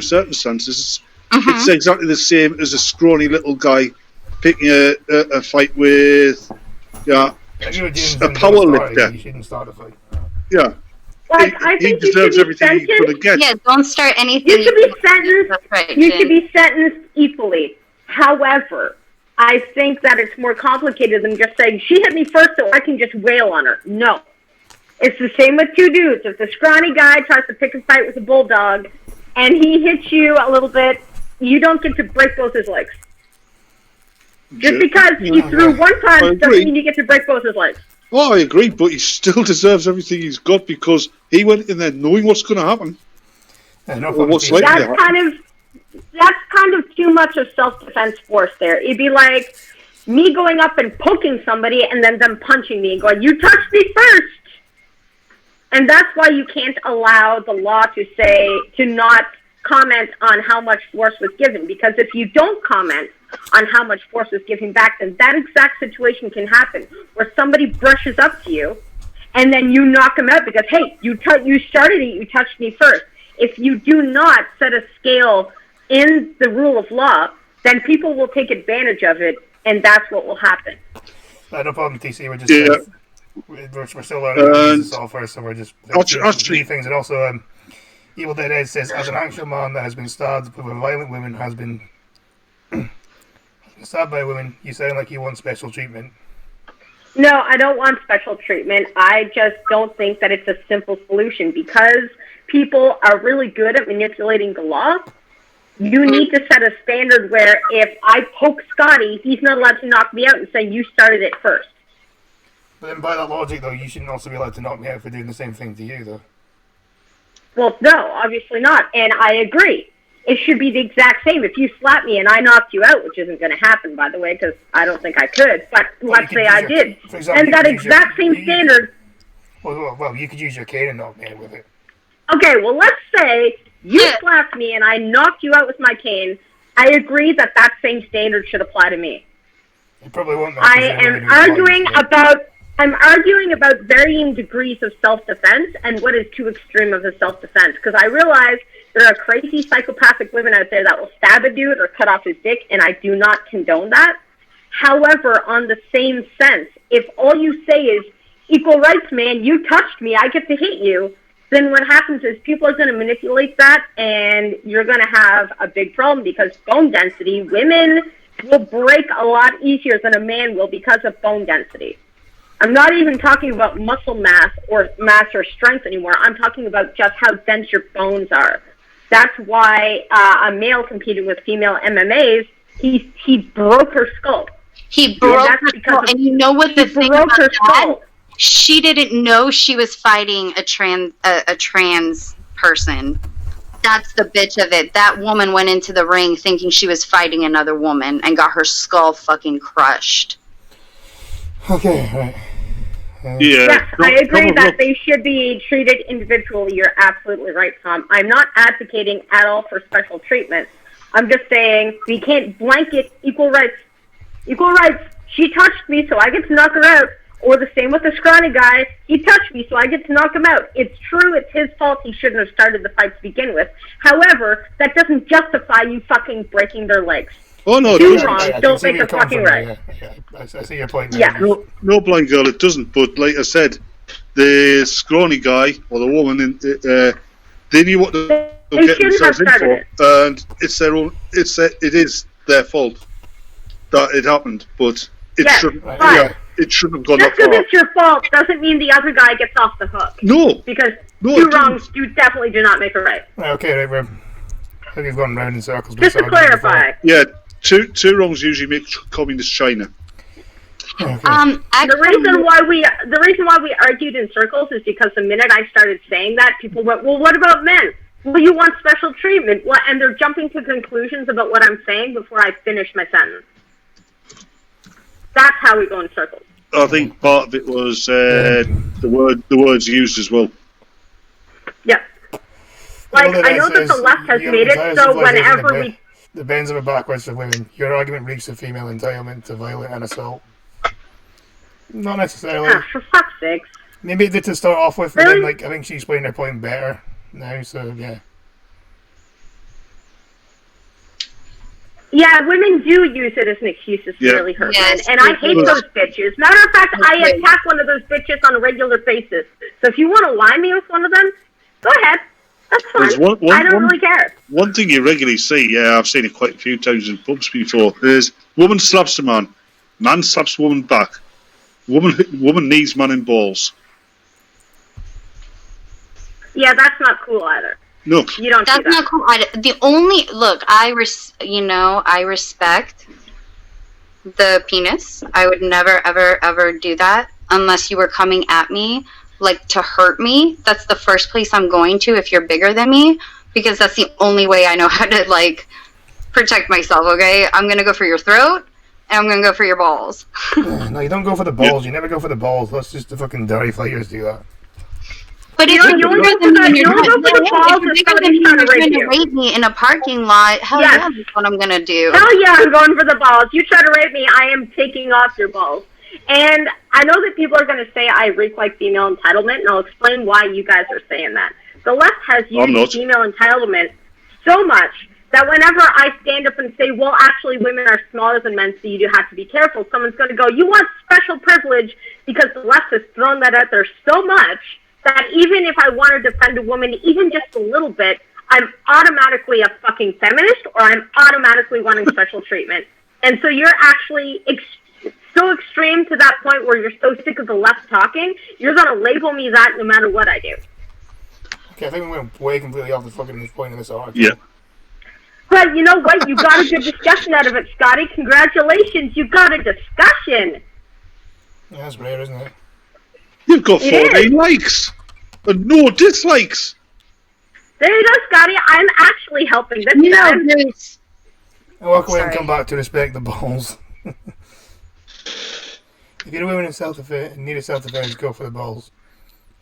circumstances, it's exactly the same as a scrawny little guy picking a fight with a power lifter. You shouldn't start a fight. Yeah. Like, I think he deserves everything he's going to get. Yeah, don't start anything. You should be sentenced. You should be sentenced equally. However, I think that it's more complicated than just saying she hit me first, so I can just wail on her. No, it's the same with two dudes. If the scrawny guy tries to pick a fight with a bulldog, and he hits you a little bit, you don't get to break both his legs. Just because he threw one punch doesn't mean you get to break both his legs. Oh, I agree, but he still deserves everything he's got because he went in there knowing what's going to happen. That's kind of too much of self-defense force there. It'd be like me going up and poking somebody and then them punching me and going, "You touched me first." And that's why you can't allow the law to not comment on how much force was given, because if you don't comment on how much force was given back, then that exact situation can happen where somebody brushes up to you and then you knock them out because, hey, you started it, you touched me first. If you do not set a scale in the rule of law, then people will take advantage of it, and that's what will happen. No problem, TC. We're just we're still learning this all first, so we're just three things. And also, Evil Dead Ed says, as an actual man that has been stabbed with violent women, has been stabbed by women, you sound like you want special treatment. No, I don't want special treatment. I just don't think that it's a simple solution because people are really good at manipulating the law. You need to set a standard where if I poke Scotty, he's not allowed to knock me out and say you started it first. But then by that logic, though, you shouldn't also be allowed to knock me out for doing the same thing to you, though. Well, no, obviously not. And I agree. It should be the exact same. If you slap me and I knocked you out, which isn't going to happen, by the way, because I don't think I could, but let's say I did. And that exact same standard... Well, you could use your cane and knock me out with it. Okay, well, let's say you slapped me and I knocked you out with my cane. I agree that that same standard should apply to me. You probably won't. I'm arguing about varying degrees of self-defense and what is too extreme of a self-defense. Because I realize there are crazy psychopathic women out there that will stab a dude or cut off his dick, and I do not condone that. However, on the same sense, if all you say is, equal rights, man, you touched me, I get to hit you, then what happens is people are going to manipulate that, and you're going to have a big problem because bone density, women will break a lot easier than a man will because of bone density. I'm not even talking about muscle mass or strength anymore. I'm talking about just how dense your bones are. That's why a male competing with female MMAs, he broke her skull. He broke her skull, and you know what the thing about that? She didn't know she was fighting a trans person. That's the bitch of it. That woman went into the ring thinking she was fighting another woman and got her skull fucking crushed. Okay, right. Yes, I agree that they should be treated individually. You're absolutely right, Tom. I'm not advocating at all for special treatment. I'm just saying we can't blanket equal rights. Equal rights. She touched me, so I get to knock her out. Or the same with the scrawny guy. He touched me, so I get to knock him out. It's true, it's his fault. He shouldn't have started the fight to begin with. However, that doesn't justify you fucking breaking their legs. Oh, no, it Two doesn't. wrongs don't make a fucking right. Yeah, I see your point. Yeah. No, blind girl, it doesn't. But like I said, the scrawny guy or the woman, they knew what they were getting themselves in for, and it is their fault that it happened. But it shouldn't. But it shouldn't have gone just that far. because it's your fault doesn't mean the other guy gets off the hook. No. Because No, two it wrongs didn't. definitely do not make a right. Okay, right, I think we've gone round in circles. Just to clarify. Yeah, two wrongs usually make communist China. Okay. The reason why we argued in circles is because the minute I started saying that, people went, well, what about men? Well, you want special treatment. Well, and they're jumping to conclusions about what I'm saying before I finish my sentence. That's how we go in circles. I think part of it was the words used as well. Yeah. Like, I know that the left has made it so whenever we... The bends of a backwards for women. Your argument reeks of female entitlement to violence and assault. Not necessarily. For fuck's sake. Maybe it did to start off with, but Really? then, like, I think she's explained her point better now, so, yeah. Yeah, women do use it as an excuse to really hurt men, and I hate those bitches. Matter of fact, I attack one of those bitches on a regular basis. So if you want to lie me with one of them, go ahead. That's fine. I don't really care. One thing you regularly see, I've seen it quite a few times in pubs before, is woman slaps a man slaps woman back, woman knees man in balls. Yeah, that's not cool either. No, you don't. That's not cool. I respect the penis. I would never, ever do that unless you were coming at me, like, to hurt me. That's the first place I'm going to if you're bigger than me, because that's the only way I know how to, like, protect myself, okay? I'm going to go for your throat, and I'm going to go for your balls. No, you don't go for the balls. You never go for the balls. That's just the fucking dirty fighters do that. But if you're bigger than me and you're trying to rape me in a parking lot, hell yeah, that's what I'm going to do. Hell yeah, I'm going for the balls. You try to rape me, I am taking off your balls. And I know that people are going to say I reek like female entitlement, and I'll explain why you guys are saying that. The left has used female entitlement so much that whenever I stand up and say, well, actually, women are smaller than men, so you do have to be careful, someone's going to go, you want special privilege, because the left has thrown that out there so much that even if I want to defend a woman even just a little bit, I'm automatically a fucking feminist, or I'm automatically wanting special treatment. And so you're actually so extreme to that point where you're so sick of the left talking, you're going to label me that no matter what I do. Okay, I think we went way completely off the fucking point of this article. Yeah. But you know what? You got a good discussion out of it, Scotty. Congratulations. You got a discussion. Yeah, that's rare, isn't it? You've got 14 likes and no dislikes. There you go, Scotty. I'm actually helping this time. I'll walk away and come back to respect the balls. If you're a woman in self-defense and need a self-defense, go for the balls.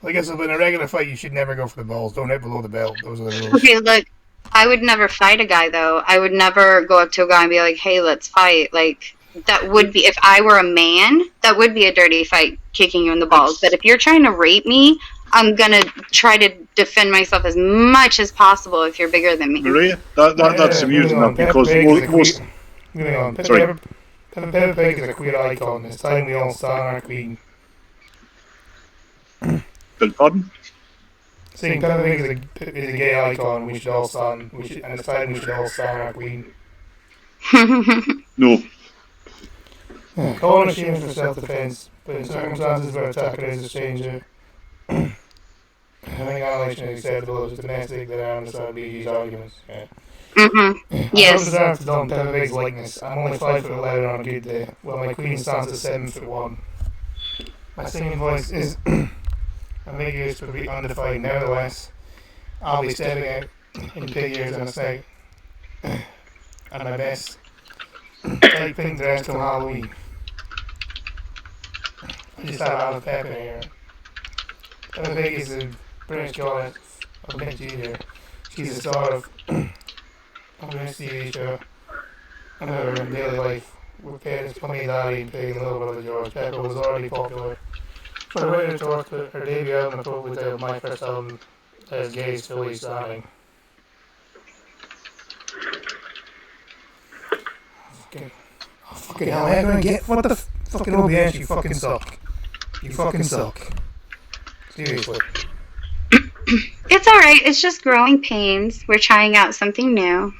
I guess in a regular fight, you should never go for the balls. Don't hit below the belt. Those are the rules. Okay, look, I would never fight a guy, though. I would never go up to a guy and be like, hey, let's fight. Like, that would be, if I were a man, that would be a dirty fight, kicking you in the balls. But if you're trying to rape me, I'm going to try to defend myself as much as possible if you're bigger than me. Maria, that's amusing, because most... Pick Peppa Pig is a queer icon. It's time we all stand our queen. Beg pardon? Saying Peppa Pig is a gay icon. We should all stand. And it's time we should all stand our queen. No. Calling a shame for self-defense, but in circumstances where attacker is a stranger, I think annihilation is acceptable as domestic that I understand BG's arguments. Yeah. I Yes. deserve to dump Peppa Pig's likeness. I'm only 5'11" on a good day, while my queen stands at 7'1". My singing voice is ambiguous but undefined. Nevertheless, I'll be stepping out in pig ears and a snake, and my best light pink dress till Halloween. I just have out of Peppa here. Peppa Pig is a British goddess of mid-junior. She's the star of this TV show and her daily life. With parents Plummy Daddy and Pig and Little Brother George, Peppa was already popular. For the writer talked to her debut album, probably titled My First Album, as Gay Still Standing. Fucking hell, man, gonna get what the fucking OBS, you fucking suck. You fucking suck. Seriously. It's alright. It's just growing pains. We're trying out something new.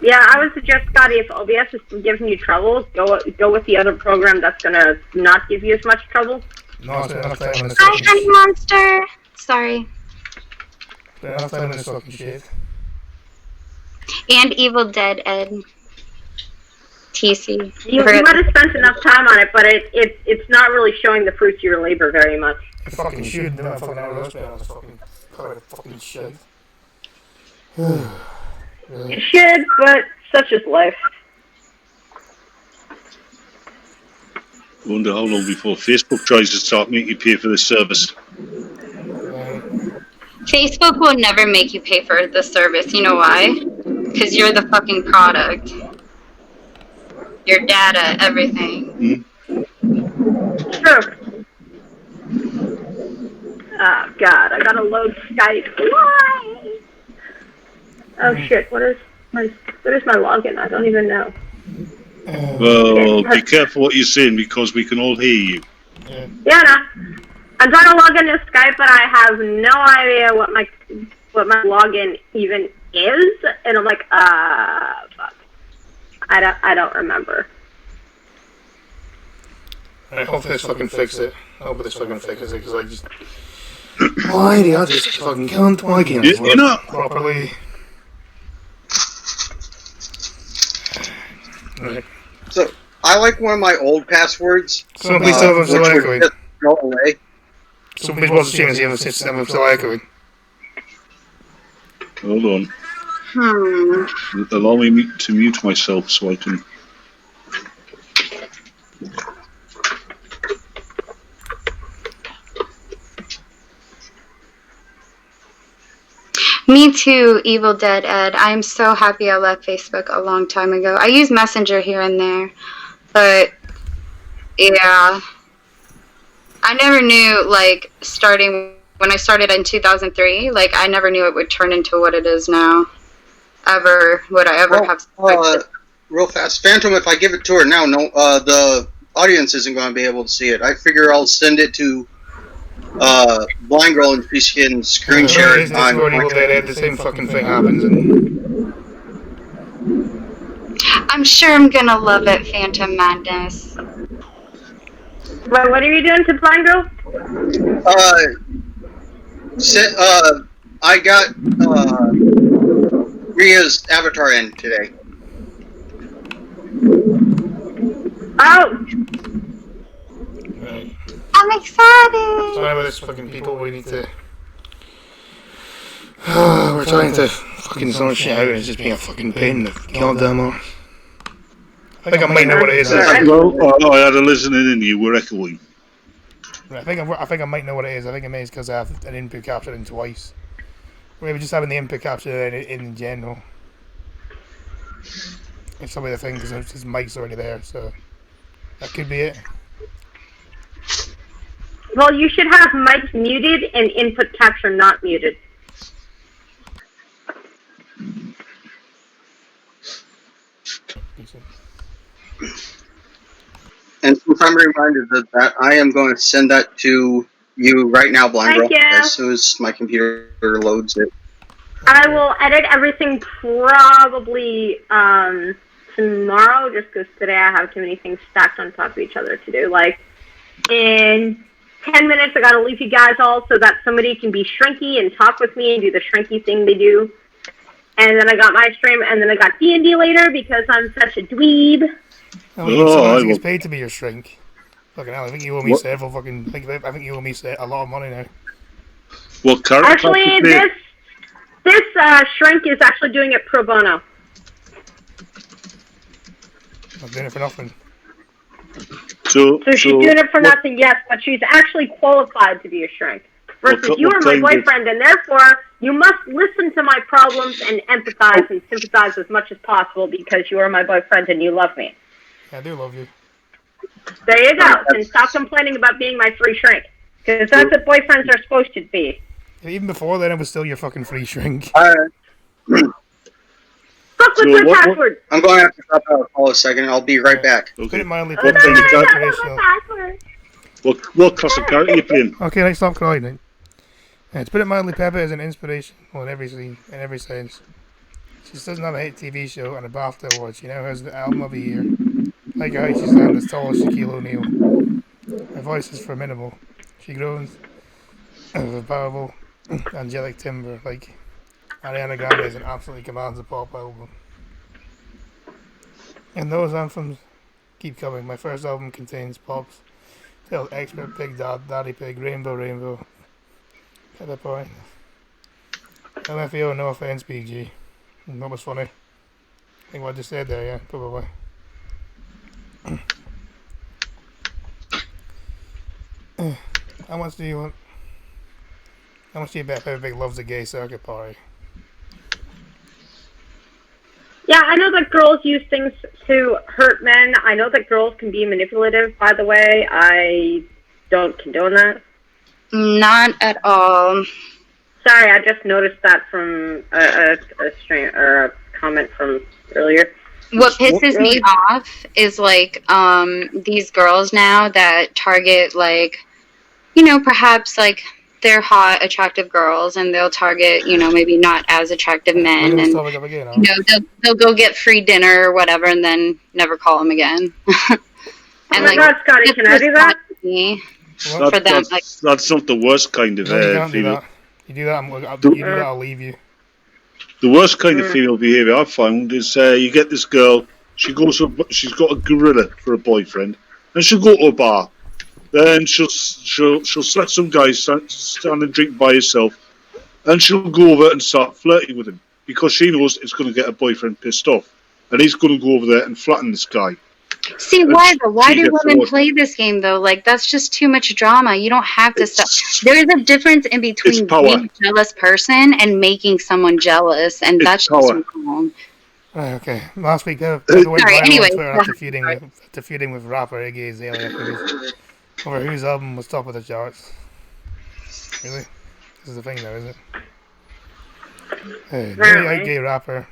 Yeah, I would suggest, Scotty, if OBS is giving you trouble, go with the other program that's gonna not give you as much trouble. No, they're not playing this Hi, fucking Honey Monster. Sorry. They're not playing this fucking shit. And Evil Dead Ed. TC. You might have spent enough time on it, but it's not really showing the fruits of your labor very much. I fucking shoot, they're not fucking out of this man on this fucking part of fucking shit. It should, but such is life. I wonder how long before Facebook tries to start making you pay for this service. Facebook will never make you pay for the service. You know why? Because you're the fucking product. Your data, everything. True. Oh god, I gotta load Skype. Why? Oh shit, what is my login? I don't even know. Well, be careful what you're saying because we can all hear you. Yeah, no. I'm trying to log into Skype, but I have no idea what my login even is, and I'm like, fuck. I don't remember. I hope this fucking fix it. I hope this fucking fixes it, because I just... Why do I just fucking can't? Why can't I You know, properly? Right. So I like one of my old passwords. Somebody still have which would echoing. just go away. Somebody's watching the channel, see if I'm still echoing. hold on. Hmm. Allow me to mute myself so I can. Me too, Evil Dead Ed. I'm so happy I left Facebook a long time ago. I use Messenger here and there, but yeah. I never knew, like, when I started in 2003, like, I never knew it would turn into what it is now. Would I ever have expected. Real fast, Phantom. If I give it to her now, no, the audience isn't going to be able to see it. I figure I'll send it to Blind Girl and she can screen share it. The same fucking thing happens. And... I'm sure I'm gonna love it, Phantom Madness. Well, what are you doing to Blind Girl? I got Ria's avatar in today. Oh! Right. I'm excited! Sorry about this fucking people, we need to... we're trying to fucking sort shit out and it's just being a fucking pain in the goddamn arse. I think I might know what it is. Well, I had a listening in, you were echoing. I think I might know what it is. I think it is because I have an input capture in twice. Maybe just having the input capture in general. It's probably the thing because his mic's already there, so that could be it. Well, you should have mic muted and input capture not muted. And since I'm reminded of that, I am going to send that to you right now, Blind Girl, Thank you. as soon as my computer loads it. I will edit everything probably tomorrow, just because today I have too many things stacked on top of each other to do. Like, in 10 minutes, I gotta leave you guys all so that somebody can be shrinky and talk with me and do the shrinky thing they do. And then I got my stream, and then I got D&D later because I'm such a dweeb. Oh, you someone I else gets will- paid to be your shrink. Fucking hell, I think you owe me What? several fucking. I think you owe me a lot of money now. What character? Actually, class you play? this shrink is actually doing it pro bono. I'm doing it for nothing. So So she's doing it for what- nothing, yes, but she's actually qualified to be a shrink. Versus What you are my kind of- boyfriend, and therefore you must listen to my problems and empathize and sympathize as much as possible because you are my boyfriend and you love me. Yeah, I do love you. There you go. And stop complaining about being my free shrink. Because that's what boyfriends are supposed to be. Even before then, I was still your fucking free shrink. Alright, Fuck with So your what- password. I'm going to have to drop out for a second. I'll be right back. Put Okay. it mildly. What kind of character? inspirational. Password. What class of character you playing? Okay, let's stop crying then. To put it mildly, Peppa is an inspiration in every scene, in every sense. She doesn't have a hit TV show and a BAFTA award. She now has the album of the year. Like how she's now as tall as Shaquille O'Neal. Her voice is formidable. She grows with a powerful, angelic timbre, like Ariana Grande, and absolutely commands a pop album. And those anthems keep coming. My first album contains pops, Tell Expert, Pig Dad, Daddy Pig, Rainbow Rainbow, Pepper Point. LFAO, no offense, PG. That was funny. I think what I just said there, yeah, probably. How much do you want? How much do you bet Peppa Pig loves a gay circuit party? Yeah, I know that girls use things to hurt men. I know that girls can be manipulative, by the way. I don't condone that. Not at all. Sorry, I just noticed that from a stream or a comment from earlier. What pisses me off is like these girls now that target like, you know, perhaps like they're hot, attractive girls, and they'll target, you know, maybe not as attractive men, Bring this and topic up again, you know they'll go get free dinner or whatever, and then never call them again. Oh my god, Scotty, can I do that? Me. What? For them, like- That's not the worst kind of No, you can't do female. that. You do that, you do that, I'll leave you. The worst kind of female behaviour I've found is you get this girl, she's got a gorilla for a boyfriend, and she'll go to a bar. Then she'll select some guy stand and drink by herself, and she'll go over and start flirting with him because she knows it's going to get her boyfriend pissed off, and he's going to go over there and flatten this guy. See, why though? Why She do gets women bored. play this game though? Like that's just too much drama. You don't have to stop. It's- There's a difference in between power. being a jealous person and making someone jealous, and It's that's power. just wrong. Right, okay. Last week, Peppa went Sorry, viral anyway, on Twitter go after ahead. feuding with rapper Iggy Azalea over whose album was top of the charts. Really? This is the thing, though, is it? Really out gay rapper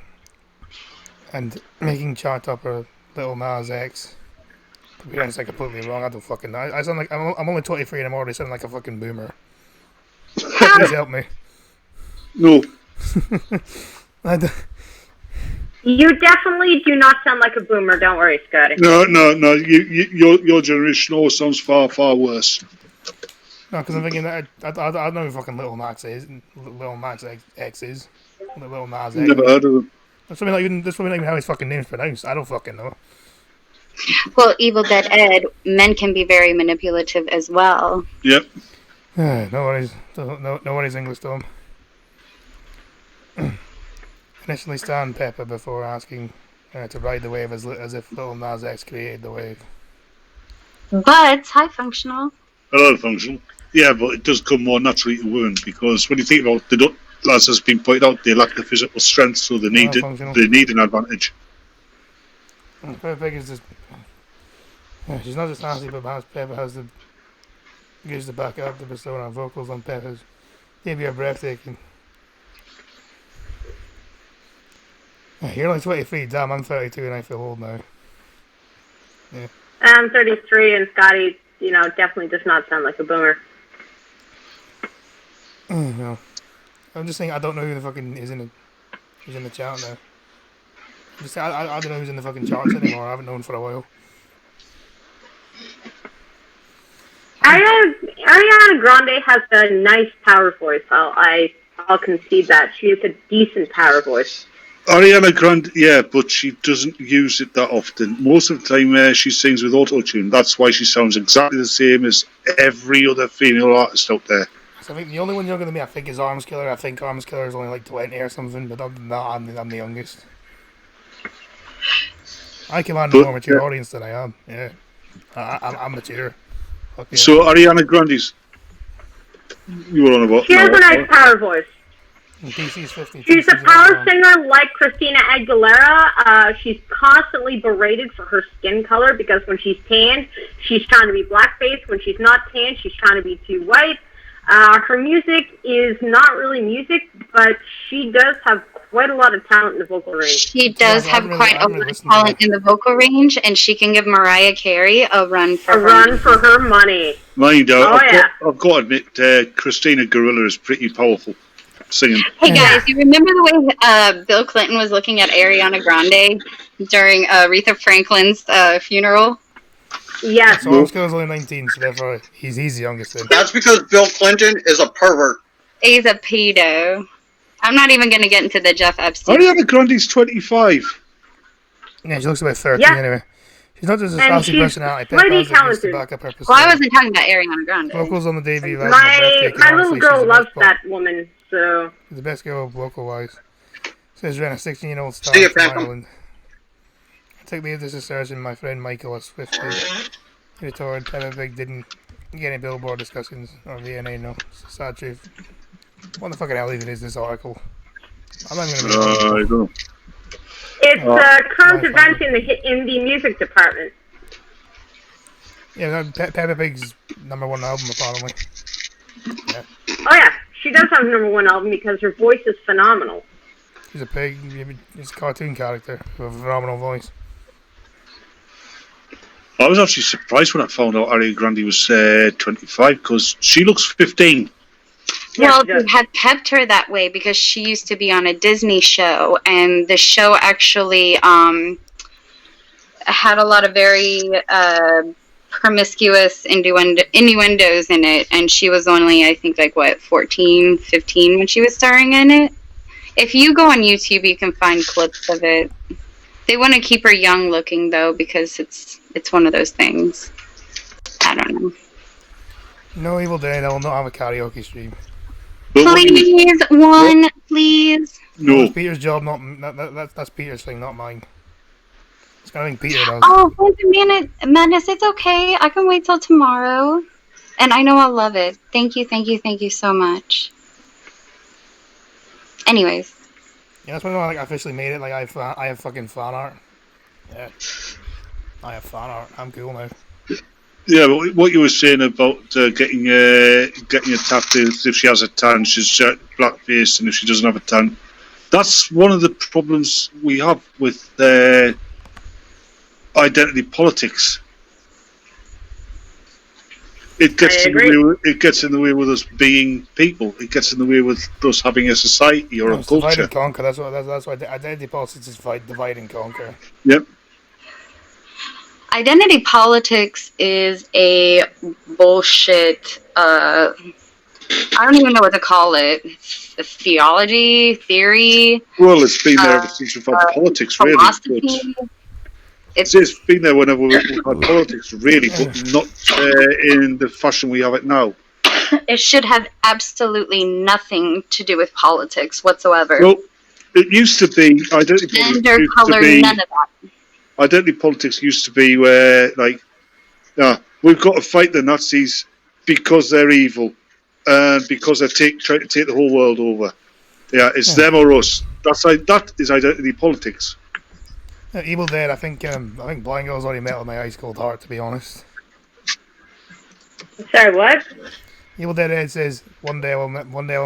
and making chart topper Little Nas X. To be honest, I'm completely wrong. I don't fucking know. I sound like I'm only 23 and I'm already sounding like a fucking boomer. Please help me. No, I d- You definitely do not sound like a boomer. Don't worry, Scotty. no. Your generation always sounds far, far worse. No, because I'm thinking that I know who fucking Little Max is. Little Max X is. Little Nas X. Never heard of them. That's probably not even how his fucking name's pronounced. I don't fucking know. Well, Evil Dead Ed, men can be very manipulative as well. Yep. No worries English to him. Initially stand Pepper before asking to ride the wave as if Little Nas X created the wave. But it's high functional. A lot of functional. Yeah, but it does come more naturally to women because when you think about as has been pointed out, they lack the physical strength, so they need functional. They need an advantage. Pepper Pig is just... she's not just nasty, but perhaps Pepper has the... gives the back up to bestow on vocals on Pepper's. They'd be breathtaking. You're only 23, damn, I'm 32 and I feel old now. I'm 33, and Scotty, definitely does not sound like a boomer. No. I'm just saying I don't know who the fucking is in the chat now. I don't know who's in the fucking charts anymore. I haven't known for a while. Ariana Grande has a nice power voice. I'll concede that. She has a decent power voice. Ariana Grande, yeah, but she doesn't use it that often. Most of the time she sings with auto-tune. That's why she sounds exactly the same as every other female artist out there. So I think the only one you're going to be, I think, is Arms Killer. I think Arms Killer is only like 20 or something, but other than that, I'm the youngest. I command a more mature audience than I am, yeah. I'm mature. Yeah. So Ariana Grande's, you were on about. She has a nice power voice. DC's 50. She's a power singer like Christina Aguilera. She's constantly berated for her skin color because when she's tanned, she's trying to be blackface. When she's not tanned, she's trying to be too white. Her music is not really music, but she does have quite a lot of talent in the vocal range. She does have quite a lot of talent in the vocal range, and she can give Mariah Carey a run for her money. Mind you, I've got to admit, Christina Aguilera is pretty powerful singing. Hey guys, you remember the way Bill Clinton was looking at Ariana Grande during Aretha Franklin's funeral? Yes. So Oscar's only 19, so therefore he's the youngest then. That's because Bill Clinton is a pervert. He's a pedo. I'm not even going to get into the Jeff Epstein. Ariana Grande's 25. Yeah, she looks about 30 anyway. She's not just a sassy personality. Pretty talented. Well, I wasn't talking about Ariana Grande. Vocals on the debut. My little girl loves that woman, so... She's the best girl vocal-wise. Says ran a 16-year-old star See you, from Phantom. Ireland. I took the this assertion my friend Michael was swiftly. He returned, Peppa Pig didn't get any Billboard discussions, or VNA, no. It's a sad truth. What the fucking hell even is this article? I'm not even gonna I don't know. It's current events in the music department. Yeah, Peppa Pig's #1 album, apparently. Yeah. Oh yeah, she does have a #1 album because her voice is phenomenal. She's a pig, she's a cartoon character with a phenomenal voice. I was actually surprised when I found out Ariana Grande was 25 because she looks 15. Well, they had kept her that way because she used to be on a Disney show, and the show actually had a lot of very promiscuous innuendos in it, and she was only, I think, 14, 15 when she was starring in it. If you go on YouTube, you can find clips of it. They want to keep her young looking, though, because it's one of those things. I don't know. No Evil Dead, I will not have a karaoke stream. Please, please. No. That's Peter's job, that's Peter's thing, not mine. It's kind of thing Peter does. Oh, Madness, it's okay. I can wait till tomorrow. And I know I'll love it. Thank you so much. Anyways. Yeah, that's when I officially made it. I have fucking fan art. Yeah. I have fan art. I'm cool now. Yeah, but what you were saying about getting a tattoo, if she has a tan, she's blackface, and if she doesn't have a tan, that's one of the problems we have with identity politics. It gets in the way with us being people. It gets in the way with us having a society or a culture. Divide and conquer. That's why identity politics is divide and conquer. Yep. Identity politics is a bullshit, I don't even know what to call it. A theory. Well, it's been there ever since we've had politics, really. It's been there whenever we've had politics, really, but not in the fashion we have it now. It should have absolutely nothing to do with politics whatsoever. Well, it used to be identity politics. Gender, color, none of that. Identity politics used to be where, we've got to fight the Nazis because they're evil and because they're trying to take the whole world over. Yeah, it's them or us. That is identity politics. Evil Dead. I think Blind Girl's already melted my ice cold heart. To be honest. Sorry, what? Evil Dead says one day I'll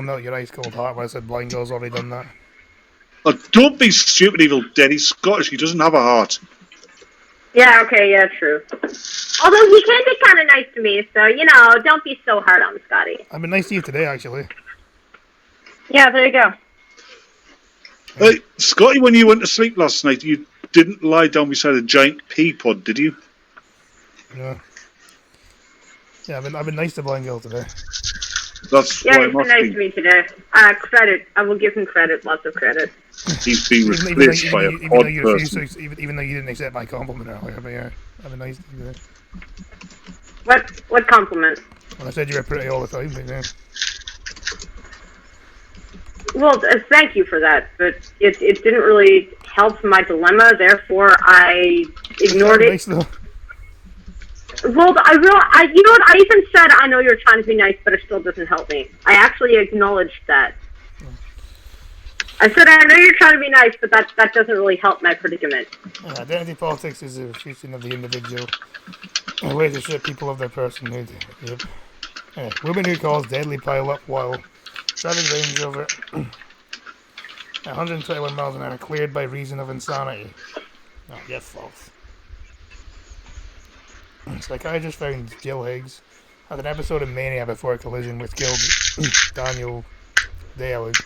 melt your ice cold heart. But I said Blind Girl's already done that. Don't be stupid, Evil Dead. He's Scottish. He doesn't have a heart. Yeah, okay, yeah, true. Although he can be kind of nice to me, so, don't be so hard on Scotty. I've been nice to you today, actually. Yeah, there you go. Hey, Scotty, when you went to sleep last night, you didn't lie down beside a giant pea pod, did you? No. Yeah, I've been nice to Blind Girl today. That's Yeah, why he's I'm been nice to asking. me today. Credit. I will give him credit, lots of credit. He's been Even replaced by a though pod you person. refused to, even though you didn't accept my compliment earlier, but yeah, I've been nice to you today. What compliment? Well, I said you were pretty all the time, but yeah. Well, thank you for that, but it didn't really help my dilemma, therefore I ignored it. Nice though. Well, you know what? I even said I know you're trying to be nice, but it still doesn't help me. I actually acknowledged that. I said I know you're trying to be nice, but that doesn't really help my predicament. Identity politics is a refusing of the individual, a way to strip people of their personhood. Yep. Woman who calls deadly pile up while driving Range Rover at 121 miles an hour cleared by reason of insanity. Oh, yeah, false. Psychiatrist found Jill Higgs had an episode of mania before a collision which killed Daniel Day-Lewis.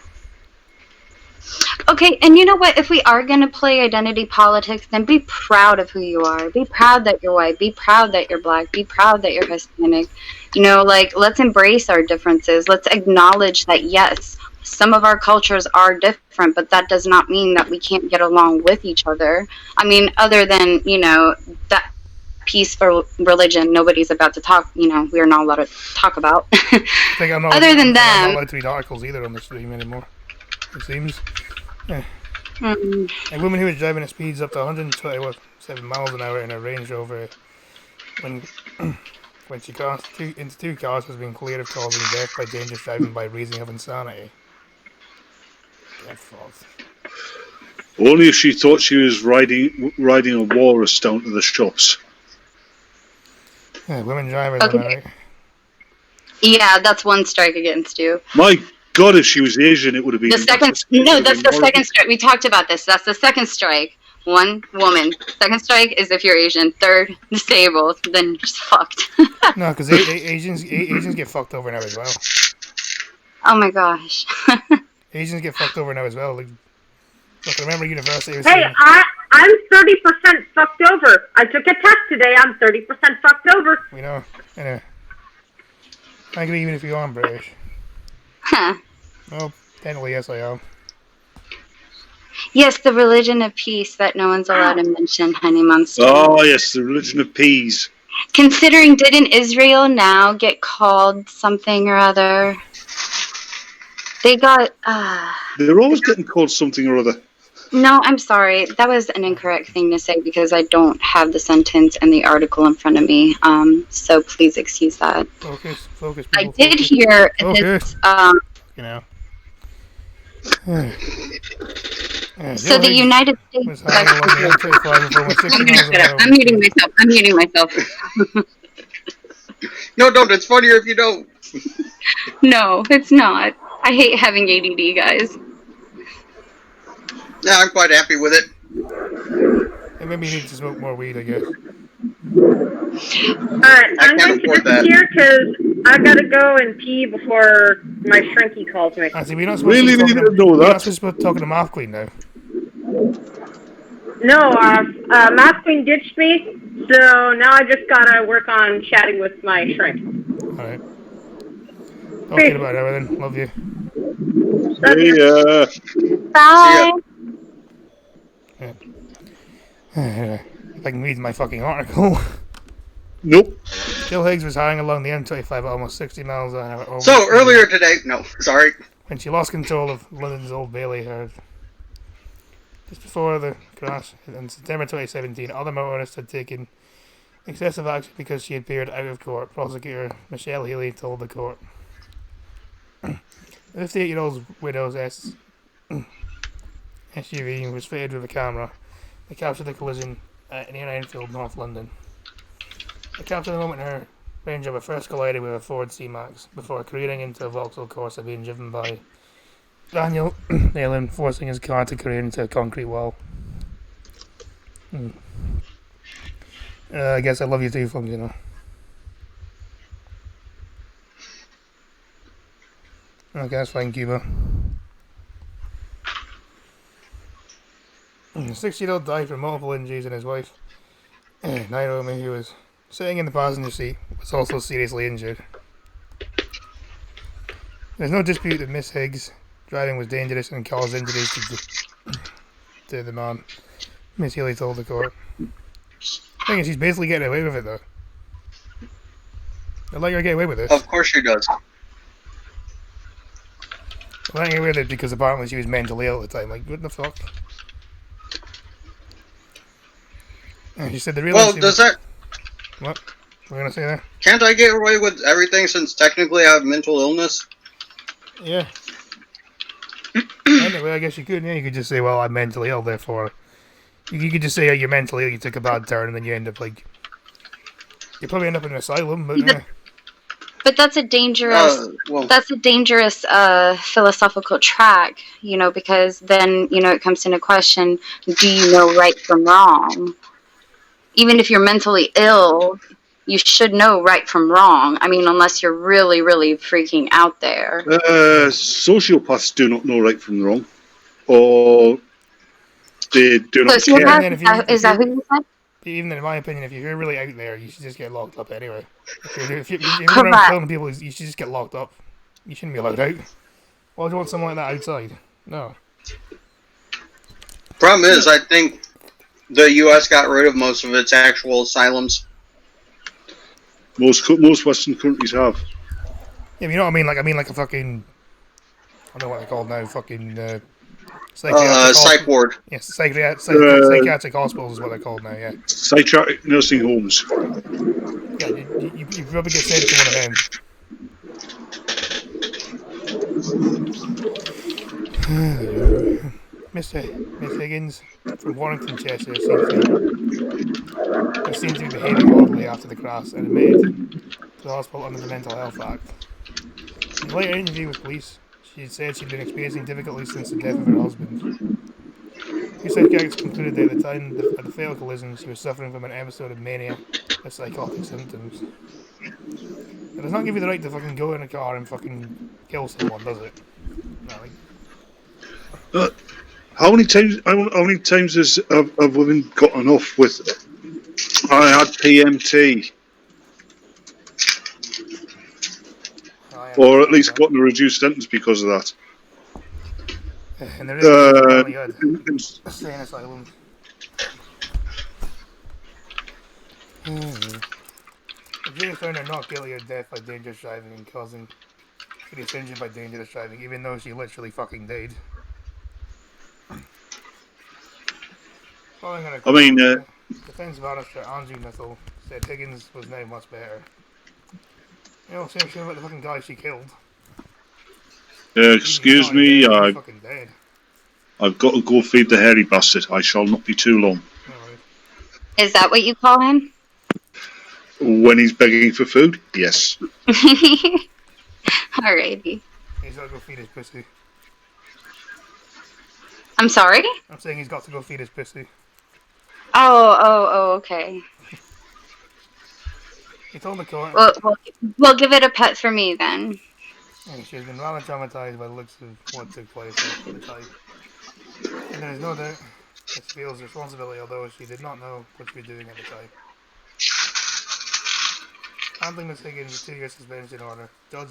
Okay, and you know what? If we are going to play identity politics, then be proud of who you are. Be proud that you're white. Be proud that you're black. Be proud that you're Hispanic. Let's embrace our differences. Let's acknowledge that, yes, some of our cultures are different, but that does not mean that we can't get along with each other. I mean, other than, that piece for religion, nobody's about to talk, we're not allowed to talk about. Other than them. I'm not allowed to read articles either on the stream anymore, it seems. Yeah. A woman who was driving at speeds up to 127 miles an hour in a Range Rover when she crashed into two cars has been cleared of causing death by dangerous driving by reason of insanity. That's false. Only if she thought she was riding a walrus down to the shops. Yeah, women drivers, Okay. right? Yeah, that's one strike against you. My God, if she was Asian, it would have been. That's the second strike. We talked about this. That's the second strike. One woman. Second strike is if you're Asian. Third, disabled. Then you're just fucked. No, because Asians get fucked over now as well. Oh my gosh. Asians get fucked over now as well. Like, remember university was Hey, saying, I'm 30% fucked over. I took a test today. I'm 30% fucked over. we know. Anyway. I agree even if you aren't British. Huh. Well, technically yes I am. Yes, the religion of peace that no one's allowed to mention, Honey Monster. Oh yes, the religion of peas. Considering, didn't Israel now get called something or other? They got, They're always getting called something or other. No, I'm sorry. That was an incorrect thing to say because I don't have the sentence and the article in front of me. So please excuse that. Focus, I people, did focus. hear Focus. this, You know. so the United States... was hanging along the M25 for almost 60 miles an hour. I'm muting myself. No, don't. It's funnier if you don't. No, it's not. I hate having ADD, guys. Yeah, I'm quite happy with it. And maybe you need to smoke more weed, I guess. Alright, I'm can't going to afford that. disappear because I gotta go and pee before my shrinky calls me. See, we're not supposed Really to be need talking to know we're not that. supposed to be talking to Math Queen now. No, Math Queen ditched me, so now I just gotta work on chatting with my shrink. Alright. Talking about everything. Love you. Bye. If I can read my fucking article. Nope. Jill Higgs was hanging along the M25 at almost 60 miles an hour. So, earlier today... No, sorry. When she lost control of London's Old Bailey Herd. Just before the crash in September 2017, other motorists had taken excessive action because she appeared out of court. Prosecutor Michelle Healy told the court. The 58-year-old widow's SUV was fitted with a camera that captured the collision near Enfield, North London. It captured the moment her Range Rover first collided with a Ford C-Max before careening into a Vauxhall Corsa being driven by Daniel Nayland, forcing his car to career into a concrete wall. I guess I love you too, Functional. Okay, that's fine, Cuba. A 6-year-old died from multiple injuries, and his wife, Naomi, who was sitting in the passenger seat, was also seriously injured. There's no dispute that Miss Higgs' driving was dangerous and caused injuries to the man. Miss Healy told the court. I think she's basically getting away with it, though. They let her get away with this. Of course she does. They let her get away with it because apparently she was mentally ill at the time. Like, what the fuck? And she said the real Well, issue does was- that... What? We're gonna say that? Can't I get away with everything since technically I have mental illness? Yeah. Anyway, I guess you could. Yeah, you could just say, well, I'm mentally ill, therefore. You could just say, oh, you're mentally ill, you took a bad turn, and then you end up, like... You probably end up in an asylum, but... But that's a dangerous. Well, That's a dangerous philosophical track, you know, because then, you know, it comes into question, do you know right from wrong? Even if you're mentally ill, you should know right from wrong. I mean, unless you're really, really freaking out there. Sociopaths do not know right from wrong, or they do not So care. is that who you said? Even in my opinion, if you're really out there, you should just get locked up anyway. If you're around Correct. killing people, you should just get locked up. You shouldn't be allowed out. Why would you want someone like that outside? No. problem is, I think the U.S. got rid of most of its actual asylums. Most Western countries have. Yeah, but you know what I mean? Like, a fucking... I don't know what they're called now. Fucking... psychiatric Psych ward. Yes, psychiatric hospitals is what they're called now, yeah. Psychiatric nursing homes. Yeah, you probably get sent to one of them. Miss Higgins from Warrington, Cheshire seems to be behaving oddly after the crash and admitted to the hospital under the Mental Health Act. In a later interview with police, she said she'd been experiencing difficulties since the death of her husband. Two psychiatrists concluded that at the time of the fatal collision, she was suffering from an episode of mania with psychotic symptoms. It does not give you the right to fucking go in a car and fucking kill someone, does it? No, like, How many times have women gotten off with? I had PMT, or at least gotten a reduced sentence because of that. and there is apparently good In- insane asylums. The jury found her not guilty of death by dangerous driving and causing serious injury by dangerous driving, even though she literally fucking died. Following her I mean, defense barrister Andrew Nuttall said Higgins was now much better. You know, same shit about the fucking guy she killed. excuse He's me, not dead, he's fucking dead. I've got to go feed the hairy bastard. I shall not be too long. Alright. Is that what you call him? When he's begging for food, yes. Alrighty. He's gotta go feed his pussy. I'm sorry? I'm saying he's got to go feed his pussy. Oh, okay. He told the court We'll give it a pet for me then. she has been rather traumatized by the looks of what took place at the time. And there is no doubt that she feels responsibility, although she did not know what she was doing at the time. Handling Ms. Higgins' 2-year suspension order, Judge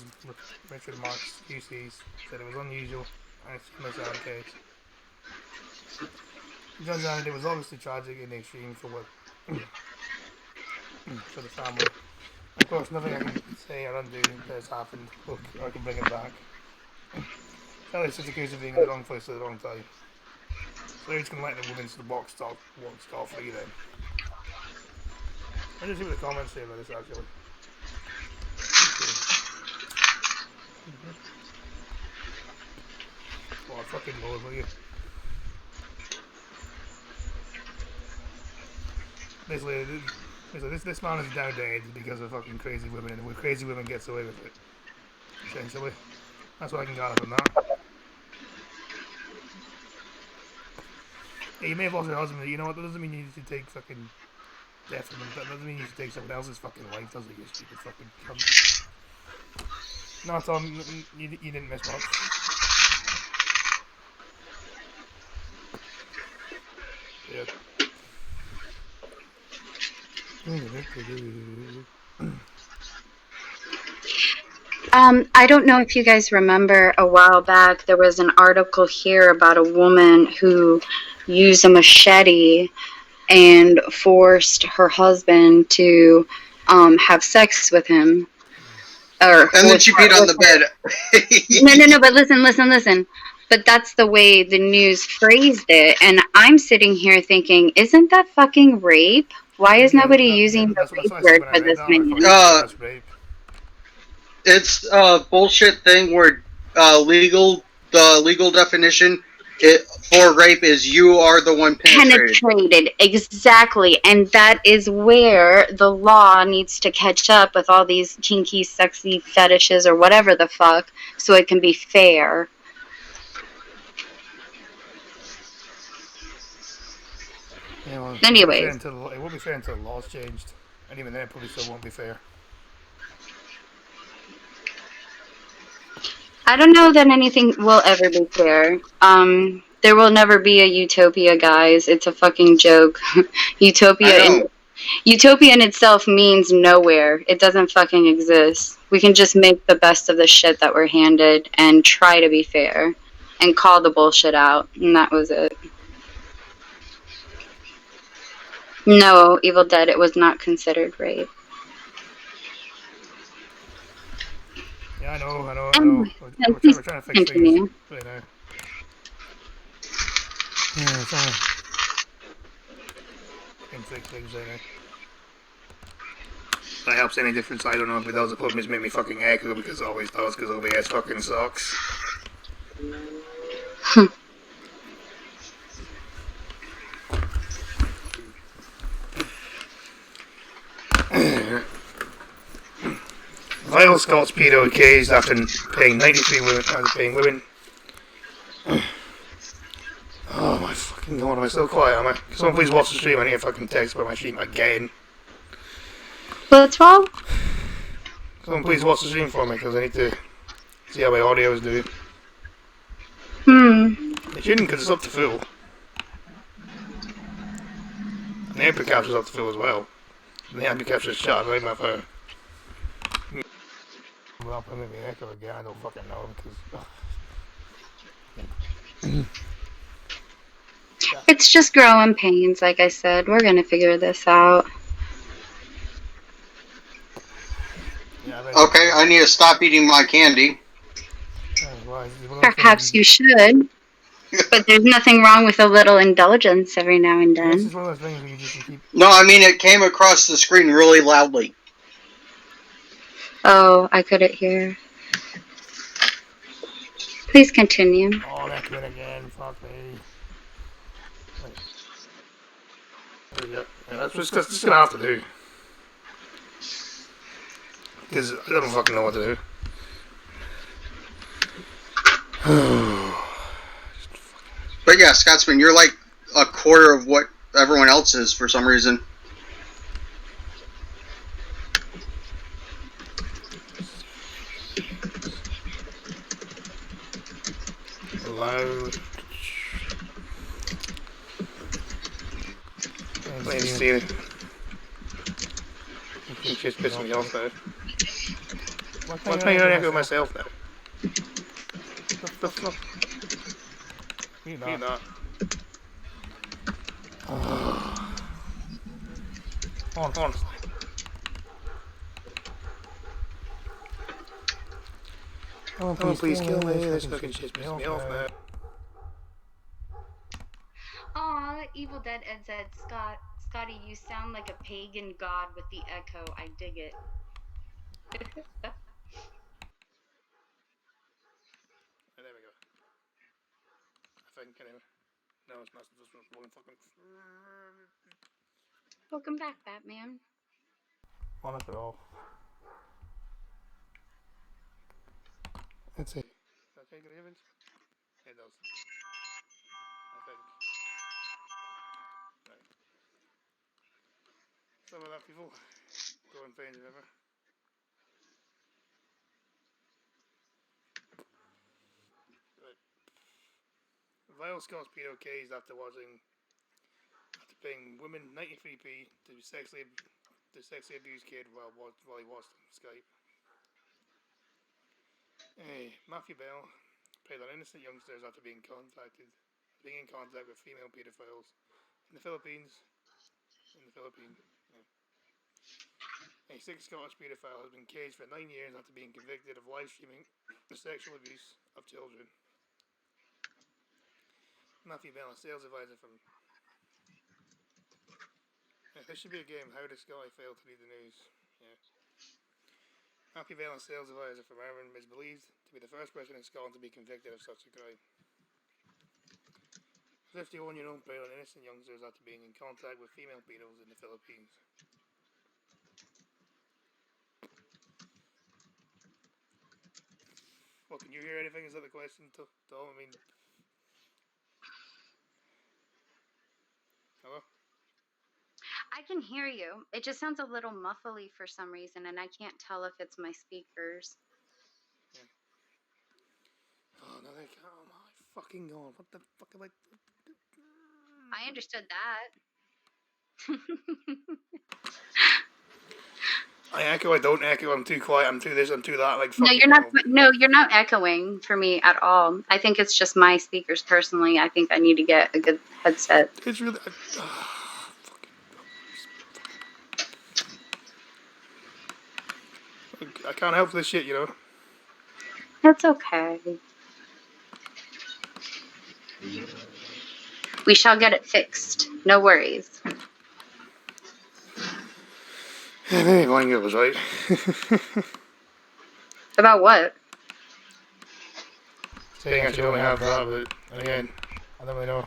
Richard Marks, QC, said it was unusual and it's a sad case. The judge added it was obviously tragic in the extreme for the family. Of course, nothing I can say or undo that has happened or I can bring it back. Sadly, it's just a case of being in the wrong place at the wrong time. So he's going to let the woman walk free then. Let's just see what the comments say about this actually. Oh, fucking Lord, will you? Basically, this man is now dead because of fucking crazy women, and crazy women gets away with it. Essentially. That's what I can gather from that. Yeah, you may have lost your husband, but you know what? That doesn't mean you need to take fucking death, that doesn't mean you should take someone else's fucking life, does it? You stupid fucking cunt. No, Tom, you didn't miss much. Yeah. I don't know if you guys remember a while back, there was an article here about a woman who used a machete and forced her husband to have sex with him. And then she peed on the bed. No, but listen. But that's the way the news phrased it. And I'm sitting here thinking, isn't that fucking rape? Why is nobody using the rape word for this man? It's a bullshit thing where the legal definition for rape is you are the one penetrated. Exactly. And that is where the law needs to catch up with all these kinky, sexy fetishes or whatever the fuck, so it can be fair. Yeah, well, anyways, it won't be fair until the law's changed, and even then, it probably still won't be fair. I don't know that anything will ever be fair. There will never be a utopia, guys. It's a fucking joke. Utopia in itself means nowhere. It doesn't fucking exist. We can just make the best of the shit that we're handed and try to be fair and call the bullshit out, and that was it. No, Evil Dead, it was not considered rape. Yeah, I know. We're trying to fix things. But, yeah, trying to fix things, I know. If that helps any difference, I don't know. If it does, the problem is make me fucking echo, because it always does, because OBS fucking sucks. Vile Scott's pedo accused after paying 93 women as paying women. Oh my fucking god, am I so quiet, am I? Can someone please watch the stream? I need a fucking text about my stream again. What's wrong? Someone please watch the stream for me, because I need to see how my audio is doing. It shouldn't, because it's up to full. And the input capture's up to full as well. And the input capture's shot right in my phone. Well, I'm maybe echo again, I don't fucking know, because... It's just growing pains, like I said. We're gonna figure this out. Okay, I need to stop eating my candy. Perhaps you should. But there's nothing wrong with a little indulgence every now and then. No, I mean, it came across the screen really loudly. Oh, I couldn't hear. Please continue. Oh, that went again. Fuck me. Yeah, that's just gonna have to do. Because I don't fucking know what to do. But yeah, Scotsman, you're like a quarter of what everyone else is for some reason. Loud. Let's see it. It's just pissing me off now. What's my own echo myself now? What the fuck? You not. On. Oh, please kill me. This fucking shit's pissing me off now. Aw, Evil Dead Ed said, Scotty, you sound like a pagan god with the echo. I dig it. There we go. I think, anyway. No, it's not. This one's one fucking... Welcome back, Batman. Well, not at all. Let's see. Okay, good events? It does. I think. Right. Some of that people going fans ever. Vile Scott's pedo caged after paying women 93p to sexually abuse kid while he watched on Skype. Hey, Matthew Bell preyed on innocent youngsters after being in contact with female pedophiles in the Philippines. A 6 Scottish paedophile has been caged for 9 years after being convicted of live streaming the sexual abuse of children. Matthew Bell, a sales advisor from... Yeah, this should be a game. How did Scotty fail to read the news? Yeah. Matthew Bell, a sales advisor from Ireland, is believed to be the first person in Scotland to be convicted of such a crime. 51-year-old preyed on innocent youngsters after being in contact with female pedos in the Philippines. Well, can you hear anything? Is that the question, Tom? I mean... Hello? I can hear you. It just sounds a little muffly for some reason, and I can't tell if it's my speakers. Yeah. Oh, no, they can't. Oh, my fucking God. What the fuck am I... I understood that. I echo, I don't echo, I'm too quiet, I'm too this, I'm too that, like No, fucking you're not. hell. No, you're not echoing for me at all. I think it's just my speakers personally. I think I need to get a good headset. It's really... I can't help this shit, you know. That's okay. We shall get it fixed. No worries. Yeah, maybe mine was right. About what? Saying I should only have that, but again, I don't really know.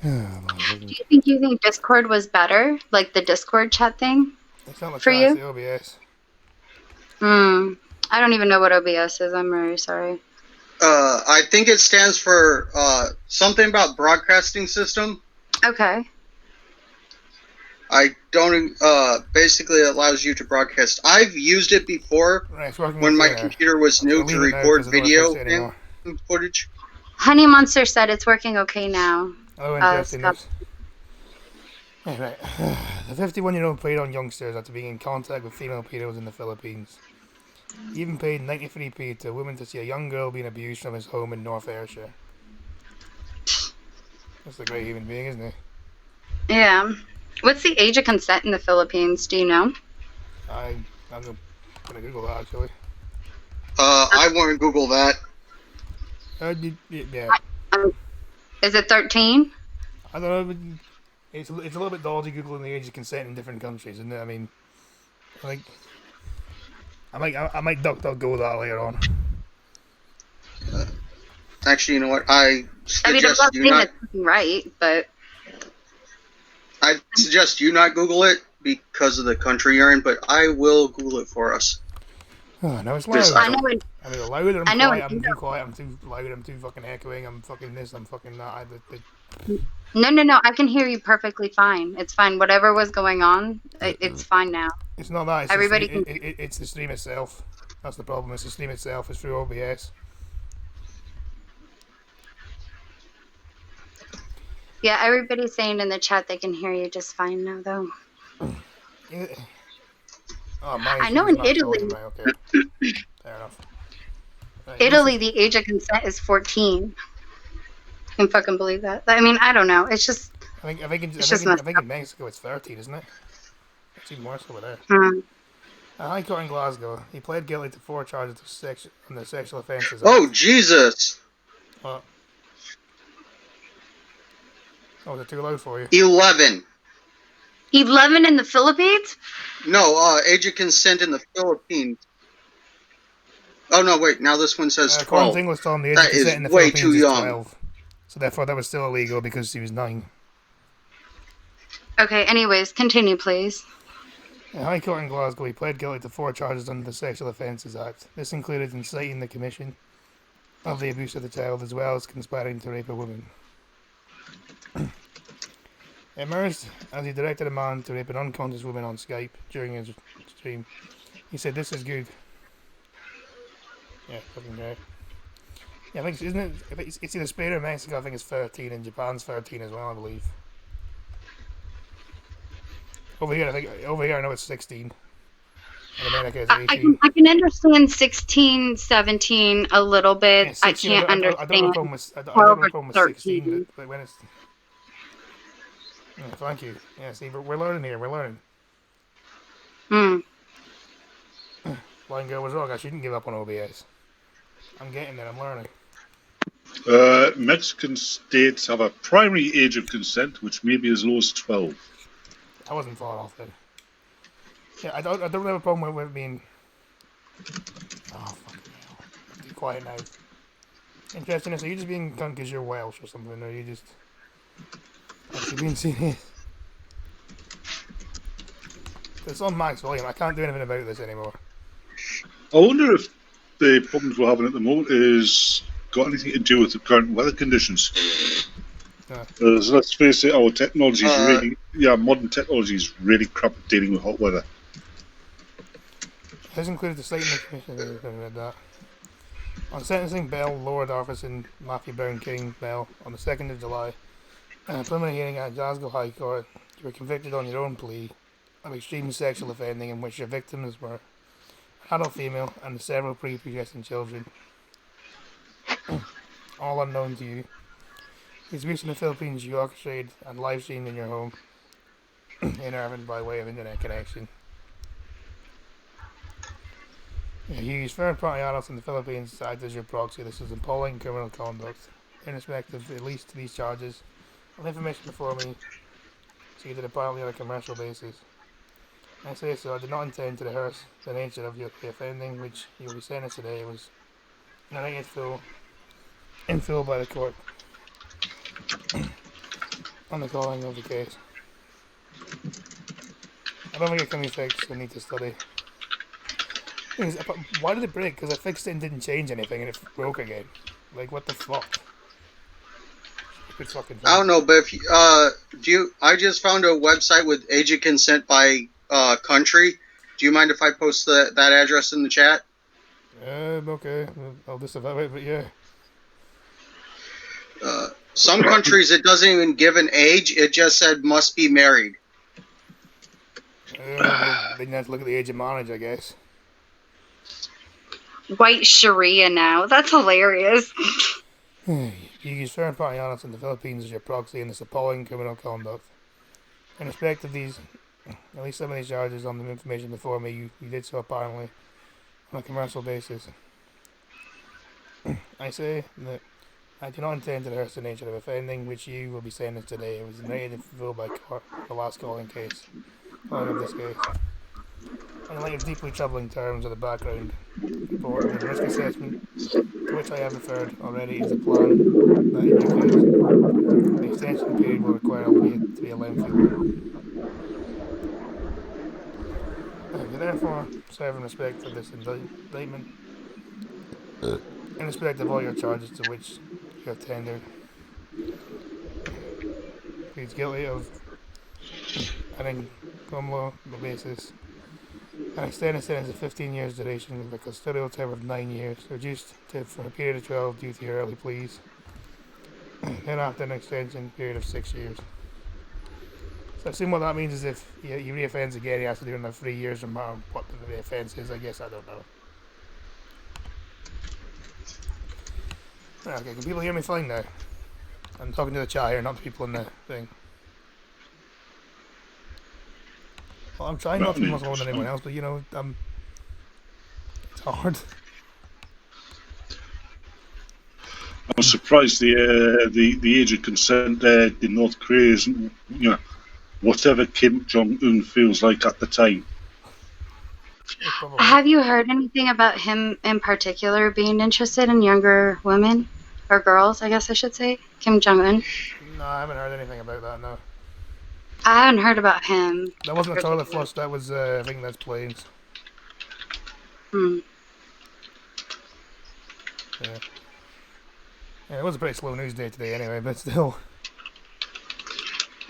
Do you think using Discord was better? Like the Discord chat thing? It's not my For you? the OBS. I don't even know what OBS is. I'm very sorry. I think it stands for something about broadcasting system. Okay. I don't. Basically, it allows you to broadcast. I've used it before Right, it's working when my okay. computer was new to record video and footage. Honey Monster said it's working okay now. Oh, interesting. Scott. Yeah, right. The 51-year-old preyed on youngsters after being in contact with female pedos in the Philippines. He even paid 93p to a woman to see a young girl being abused from his home in North Ayrshire. That's a great human being, isn't he? Yeah. What's the age of consent in the Philippines? Do you know? I'm gonna Google that actually. I want to Google that. Yeah. Is it 13? I don't know. But it's a little bit dodgy googling the age of consent in different countries, isn't it? I mean, like, I might duck go that later on. Actually, you know what? I I mean, I'm suggest not you saying not. it's right, but I suggest you not Google it because of the country you're in. But I will Google it for us. Oh, no, it's Because loud. I know it. I'm either loud or I know quiet. it- I'm too quiet. I'm too loud. I'm too fucking echoing. I'm fucking this. I'm fucking that. No. I can hear you perfectly fine. It's fine. Whatever was going on, it's fine now. It's not that. It's Everybody the stream, it's the stream itself. That's the problem. It's the stream itself. It's through OBS. Yeah, everybody's saying in the chat they can hear you just fine now, though. Yeah. Oh, mine's I know in not Italy- volume, right, okay. Fair enough. Right, Italy, the age of consent is 14. I can fucking believe that. I mean, I don't know. It's just. I think It's just in messed Mexico it's 13, isn't it? It's even worse over there. Hmm. A High Court in Glasgow, he pled guilty to 4 charges on the sexual offences. Oh Jesus! What? Oh, is it too loud for you? 11. 11 in the Philippines? No, age of consent in the Philippines. Oh no, wait. Now this one says According 12. to English Tom, the age That of consent is in the way Philippines too is young. 12. So therefore that was still illegal because he was 9. Okay, anyways, continue, please. A High Court in Glasgow, he pled guilty to 4 charges under the Sexual Offences Act. This included inciting the commission of the abuse of the child, as well as conspiring to rape a woman. It emerged as he directed a man to rape an unconscious woman on Skype during his stream. He said, "This is good." Yeah, fucking great. Yeah, I think isn't it? It's in Spain or Mexico. I think it's 13, and Japan's 13 as well, I believe. Over here, I know it's 16. In America, it's 18. I can understand 16, 17 a little bit. Yeah, I 16, can't I don't have a understand problem with, I don't 12 have a or problem with 13. 16, but when it's... Yeah, thank you. Yeah, see, we're learning here, we're learning. Blind Girl was wrong, I shouldn't give up on OBS. I'm getting there, I'm learning. Mexican states have a primary age of consent, which may be as low as 12. I wasn't far off then. Yeah, I don't have a problem with it being... Oh, fucking hell. Be quiet now. Interesting, so you're just being cunt because you're Welsh or something, or you just... Actually being serious? It's on max volume, I can't do anything about this anymore. I wonder if the problems we're having at the moment is got anything to do with the current weather conditions. Yeah. Let's face it, our technology is modern technology is really crap at dealing with hot weather. This included the state commission read that. On sentencing, Bell lowered Arthurson, Matthew Brown King Bell on the 2nd of July. In a preliminary hearing at Glasgow High Court, you were convicted on your own plea of extreme sexual offending in which your victims were an adult female and several pre-pubescent children, all unknown to you. His abuse in the Philippines you orchestrated and live streamed in your home in Irvine by way of internet connection. You used third-party adults in the Philippines to act as your proxy. This is appalling criminal conduct. In respect of at least these charges, of information before me, treated apparently on a commercial basis. I say so, I did not intend to rehearse the nature of the offending which you will be sentenced today. It was narrated in full by the court on the calling of the case. I don't think it can be fixed, I need to study. Why did it break? Because I fixed it and didn't change anything and it broke again. Like, what the fuck? Fucking I don't know, but if I just found a website with age of consent by country. Do you mind if I post that address in the chat? Okay. I'll disavow it, but yeah. Some countries it doesn't even give an age. It just said must be married. They didn't have to look at the age of marriage, I guess. White Sharia now. That's hilarious. You use third-party adults in the Philippines as your proxy in this appalling criminal conduct. In respect of these, at least some of these charges on the information before me, you did so apparently on a commercial basis. I say that I do not intend to rehearse the nature of offending which you will be sentenced today. It was narrated in full by court, the last calling case. Of this case. In light of deeply troubling terms of the background report and the risk assessment, to which I have referred already, is a plan that in your case, the extension period will require albeit to be a lengthy one. You therefore serve in respect of this indictment, in respect of all your charges to which you have tendered. Pleads guilty of adding cum laude basis. An extended sentence of 15 years duration with a custodial term of 9 years, reduced for a period of 12 due to your early pleas. Then after an extension period of 6 years. So I assume what that means is if he reoffends again, he has to do another 3 years, no matter what the offence is. I guess, I don't know. Okay, can people hear me fine now? I'm talking to the chat here, not the people in the thing. Well, I'm trying not to be much more than anyone else, but you know, it's hard. I'm surprised the age of consent there in North Korea isn't, whatever Kim Jong-un feels like at the time. Have you heard anything about him in particular being interested in younger women? Or girls, I guess I should say. Kim Jong-un? No, I haven't heard anything about that, no. I haven't heard about him. That wasn't a toilet flush, that was, I think that's planes. Hmm. Yeah. Yeah, it was a pretty slow news day today anyway, but still.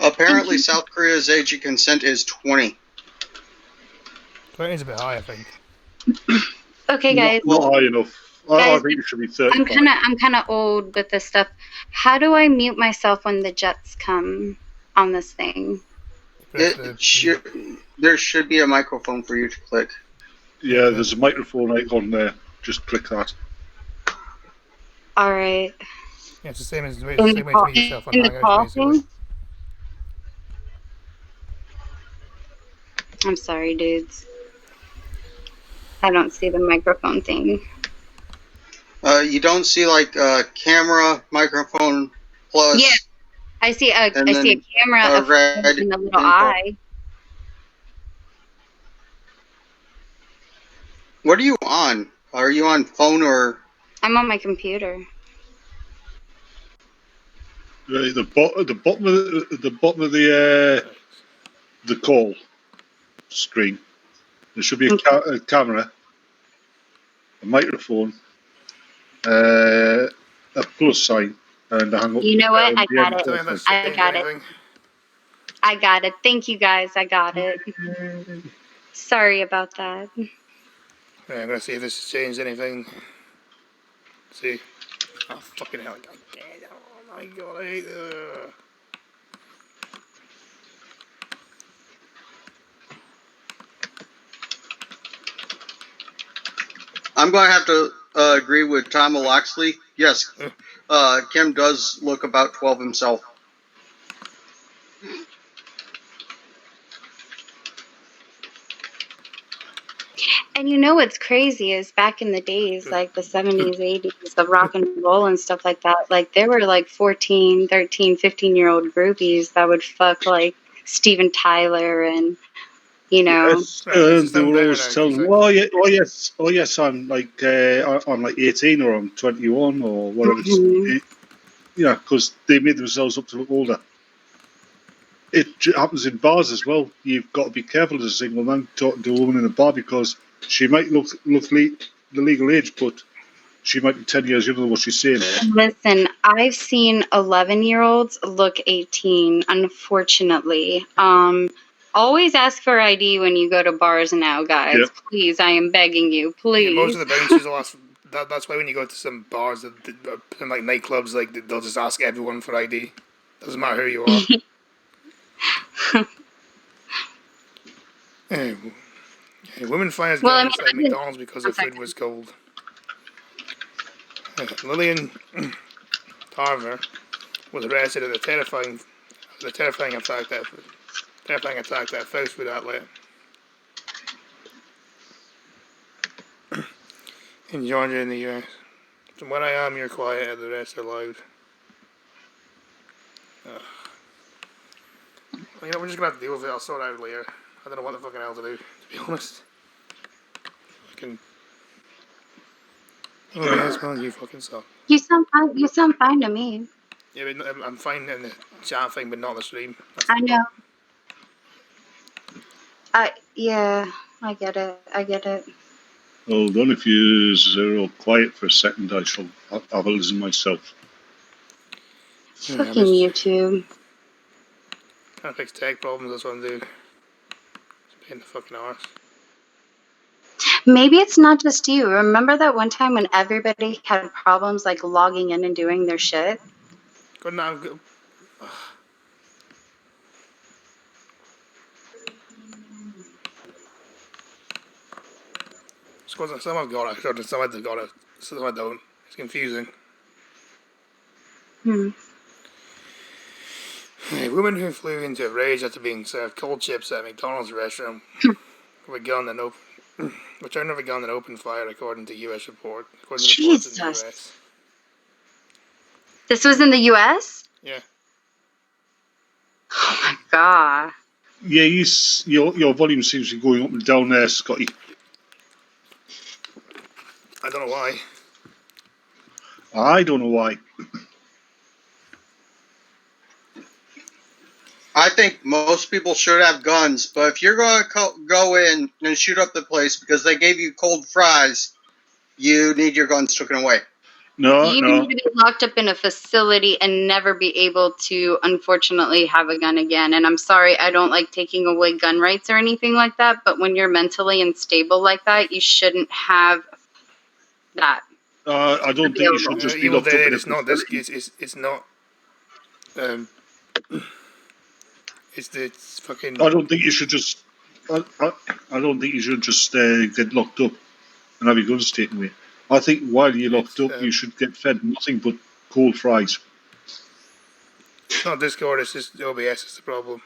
Apparently, South Korea's age of consent is 20. 20 is a bit high, I think. Okay, guys. Not high enough. I Guys, think it should be 35. I'm kind of old with this stuff. How do I mute myself when the jets come on this thing? There should be a microphone for you to click. Yeah, there's a microphone icon there. Just click that. All right. Yeah, it's the same as the way In to the mute call, yourself on in the Hangouts, call basically. thing? I'm sorry, dudes. I don't see the microphone thing. You don't see like camera, microphone, plus. Yeah, I see a And I see a then camera a red in the little info. eye. What are you on? Are you on phone or? I'm on my computer. Right, the bottom of the call screen. There should be a camera, a microphone, a plus sign, and a hang up. You know what? I got it. Tell me if that's I changed got it. anything. I got it. Thank you, guys. I got it. Sorry about that. Yeah, I'm gonna see if this has changed anything. See. Oh, fucking hell. God damn it. Oh my god, I hate this. I'm going to have to agree with Tom Loxley. Yes, Kim does look about 12 himself. And you know what's crazy is back in the days, like the 70s, 80s, the rock and roll and stuff like that, like there were like 14, 13, 15-year-old groupies that would fuck like Steven Tyler and, you know. Yes, and they were always telling, oh yes, I'm like 18 or I'm 21 or whatever. Mhm. Yeah, because they made themselves up to look older. It happens in bars as well. You've got to be careful as a single man talking to a woman in a bar because she might look the legal age, but she might be 10 years younger than what she's saying. Listen, I've seen 11-year-olds look 18, unfortunately. Always ask for ID when you go to bars now, guys. Yep. Please, I am begging you, Yeah, please. most of the bouncers will ask. That's why when you go to some bars, some like nightclubs, like they'll just ask everyone for ID. Doesn't matter who you are. Hey, women find us Well, I got inside mean, McDonald's because the food was cold. Lillian Tarver was arrested at the terrifying attack that fast food outlet in Georgia in the U.S. From what I am, you're quiet and the rest are loud. Well, we're just gonna have to deal with it. I'll sort it out later. I don't know what the fucking hell to do, to be honest. Oh yes, well, you fucking suck. You sound fine to me. Yeah, but I'm fine in the chat thing, but not the stream. I know. Yeah, I get it. Hold on, if you are all quiet for a second, I shall have a listen myself. Fucking YouTube. Trying to fix tech problems, that's what I'm doing. It's pain in the fucking arse. Maybe it's not just you. Remember that one time when everybody had problems like logging in and doing their shit? Good now, good. Some have got it, some have got it, some I don't. It's confusing. A woman who flew into a rage after being served cold chips at a McDonald's restaurant with a gun and returned with a gun and opened fire, according to U.S. report. According to reports in the Jesus. U.S. This was in the U.S.? Yeah. Oh my god. Yeah, your volume seems to be going up and down there, Scotty. I don't know why. I don't know why. I think most people should have guns, but if you're going to go in and shoot up the place because they gave you cold fries, you need your guns taken away. No, You no. need to be locked up in a facility and never be able to, unfortunately, have a gun again. And I'm sorry, I don't like taking away gun rights or anything like that, but when you're mentally unstable like that, you shouldn't have that I don't think you should available. just be Evil locked up Dead. in a It's not this. facility. It's not. It's the fucking. I don't think you should just. I don't think you should just get locked up and have your guns taken away. I think while you're locked It's, up, you should get fed nothing but cold fries. It's not Discord. It's just OBS. Is the problem.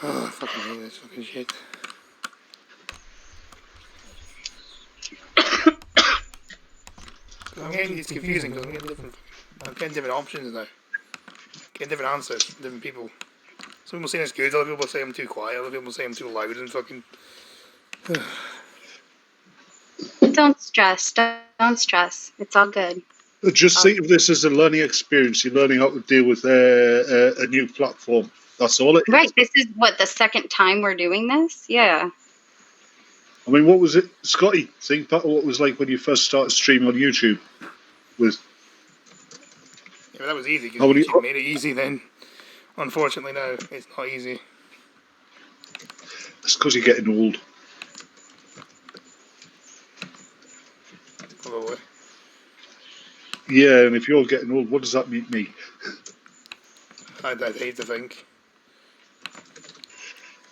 Oh, I fucking hate this fucking shit. It's confusing because I'm getting different options now. Getting different answers from different people. Some people say it's good, other people say I'm too quiet, other people say I'm too loud and fucking. Don't stress. Don't stress. It's all good. Just think of this as a learning experience. You're learning how to deal with a new platform. That's all it is. Right. This is what, the second time we're doing this? Yeah. I mean, what was it, Scotty? Think back what it was like when you first started streaming on YouTube. With Yeah, but that was easy How because many- YouTube made it easy then. Unfortunately, now it's not easy. it's because you're getting old. Probably. Yeah, and if you're getting old, what does that mean me? I'd hate to think.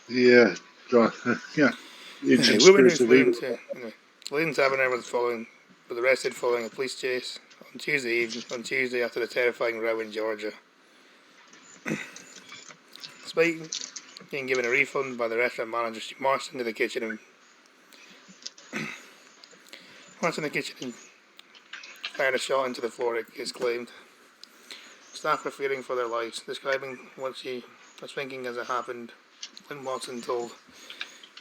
Yeah, yeah. It's Women who experience of flew evil. into Leyden Taverner was arrested following a police chase on Tuesday after the terrifying row in Georgia. Despite being given a refund by the restaurant manager, she marched into the kitchen and fired a shot into the floor, it's claimed. Staff were fearing for their lives, describing what she was thinking as it happened. Lynn Watson told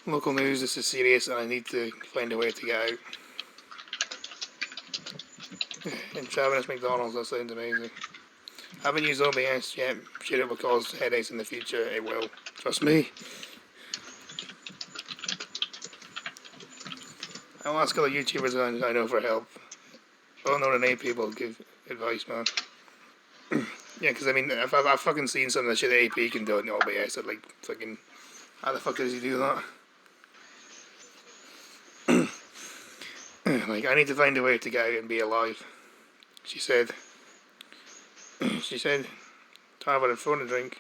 local news, "This is serious and I need to find a way to get out." In Travis McDonald's, that sounds amazing. Haven't used OBS yet. Sure, it will cause headaches in the future. It will. Trust me. I'll ask other YouTubers I know for help. Well-known and people give advice, man. Yeah, because I mean, I've fucking seen some of the shit that AP can do in OBS. That like fucking, how the fuck does he do that? Like, I need to find a way to get out and be alive. She said. Tarver had thrown a drink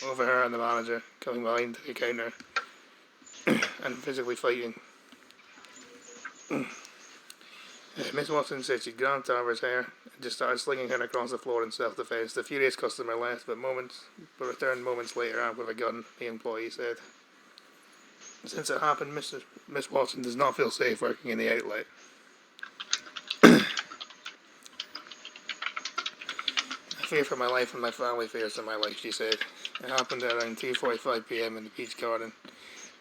over her and the manager, coming behind the counter and physically fighting. Miss Watson said she'd grabbed Tarver's hair and just started slinging her across the floor in self-defense. The furious customer left, but returned moments later armed with a gun, the employee said. Since it happened, Miss Watson does not feel safe working in the outlet. I fear for my life and my family fears for my life, she said. It happened at around 2:45 p.m. in the Peach Garden,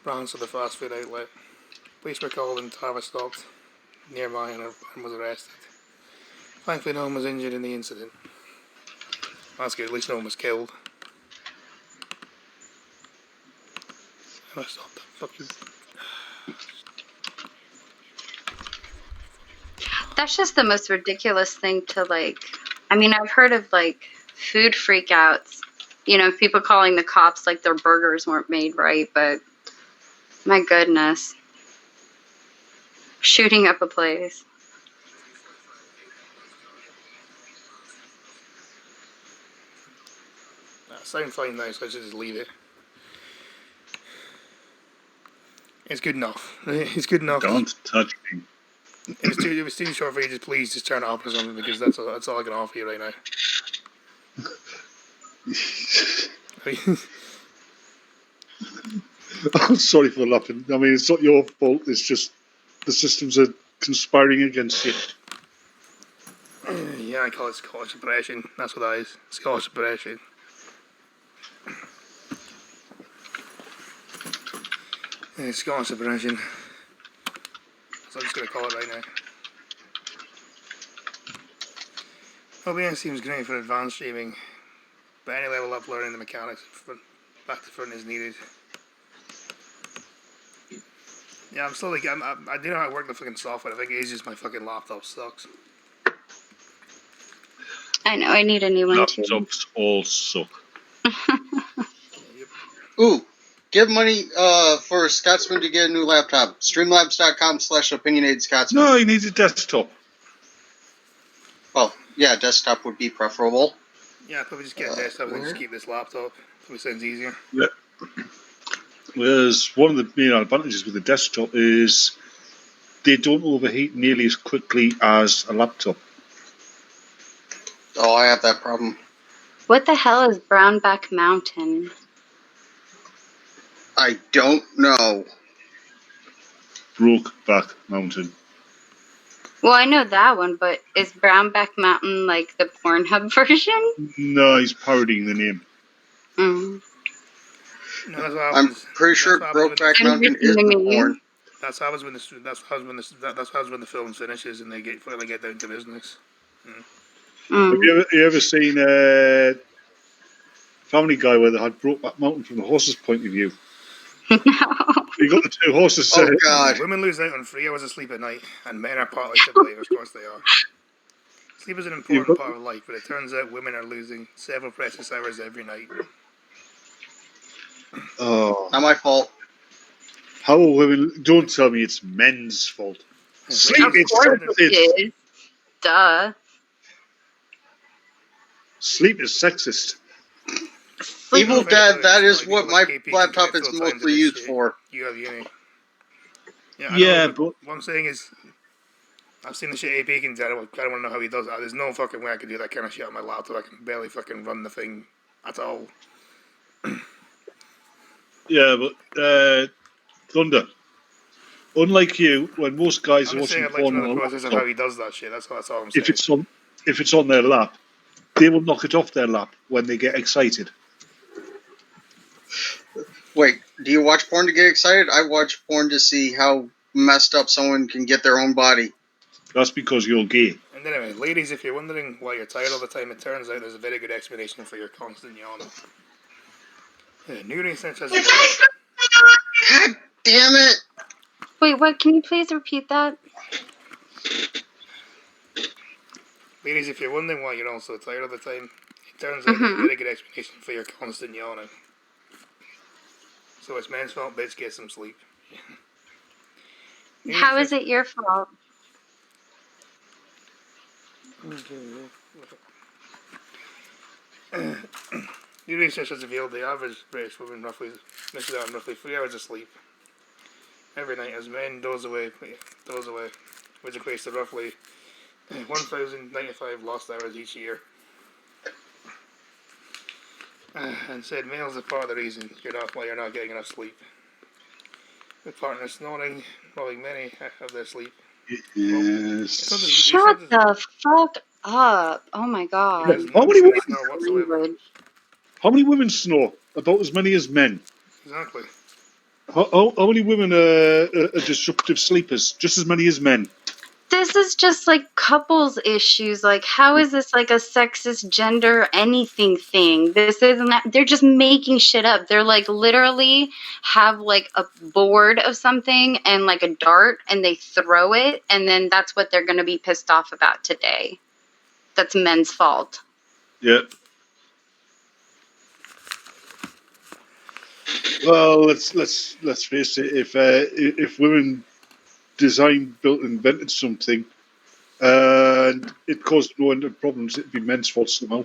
branch of the fast food outlet. Police were called and Tarver stopped nearby and was arrested. Thankfully, no one was injured in the incident. That's good, at least no one was killed. And I stopped that fucking... That's just the most ridiculous thing to, like, I mean, I've heard of, like, food freakouts. You know, people calling the cops like their burgers weren't made right, but my goodness. Shooting up a place. Sound fine now, so I should just leave it. It's good enough. It's good enough. Don't touch me. It was too short for you. Just please just turn it off or something, because that's all I can offer you right now. I'm sorry for laughing. I mean, it's not your fault. It's just the systems are conspiring against you. Yeah, I call it Scottish oppression. That's what that is. Scottish oppression. Yeah, Scottish oppression. So I'm just going to call it right now. OBS seems great for advanced streaming, but any level up learning the mechanics from back to front is needed. Yeah, I'm slowly. I do know how to work the fucking software. I think it's just my fucking laptop sucks. I know, I need a new one too. Laptops all suck. Ooh, give money for Scotsman to get a new laptop. Streamlabs.com/opinionated No, he needs a desktop. Well, yeah, desktop would be preferable. Yeah, probably just get a desktop and just keep this laptop. Probably sounds easier. Yeah. Whereas one of the main advantages with the desktop is they don't overheat nearly as quickly as a laptop. Oh, I have that problem. What the hell is Brownback Mountain? I don't know. Brokeback Mountain. Well, I know that one, but is Brownback Mountain like the Pornhub version? No, he's parodying the name. Mm. No, that's what I'm happens. pretty sure That's what happens Brokeback I'm Mountain is listening the to you. porn. That's how when the film finishes and they finally get down to business. Have Mm. you ever seen Family Guy where they had Brokeback Mountain from the horse's point of view? No. You got the two horses. Oh, God. Women lose out on 3 hours of sleep at night, and men are partly to blame. Of course they are. Sleep is an important part of life, but it turns out women are losing several precious hours every night. Oh, Not my fault. how are women? Don't tell me it's men's fault. Sleep Of is course sexist. it is. Duh. Sleep is sexist. Evil Fair Dad, play, that it's is not like what my KP can laptop commit is full time to mostly this used shit. for. You have uni. Yeah, I Yeah, know, but what I'm saying is, I've seen the shit AP can do. I don't want to know how he does that. There's no fucking way I can do that kind of shit on my laptop. I can barely fucking run the thing at all. yeah, but Thunder. Unlike you, when most guys I'm are just saying watching I'd like to porn know on the a process of laptop, how he does that shit. That's all I'm saying. if it's on their lap, they will knock it off their lap when they get excited. Wait, do you watch porn to get excited? I watch porn to see how messed up someone can get their own body. That's because you're gay. And anyway, ladies, if you're wondering why you're tired all the time, it turns out there's a very good explanation for your constant yawning. New research has God damn it! Wait, what? Can you please repeat that? Ladies, if you're wondering why you're all so tired all the time, it turns out there's a very good explanation for your constant yawning. So it's men's fault, bitch, get some sleep. How is it your fault? New research has revealed the average British woman misses out on roughly 3 hours of sleep every night as men doze away, which equates to roughly 1,095 lost hours each year. And said males are part of the reason why you're not getting enough sleep. With partners snoring, robbing many of their sleep. Yes. Shut the fuck up. Oh my god. There's How no many women? snore whatsoever. Language. How many women snore? About as many as men. Exactly. How many women are disruptive sleepers? Just as many as men. This is just like couples issues. Like, how is this like a sexist gender anything thing? This isn't that. They're just making shit up. They're like literally have like a board of something and like a dart and they throw it and then that's what they're going to be pissed off about today. That's men's fault. Yeah. Well, let's face it. If women designed, built, invented something, and it caused no end of problems, it'd be men's fault somehow.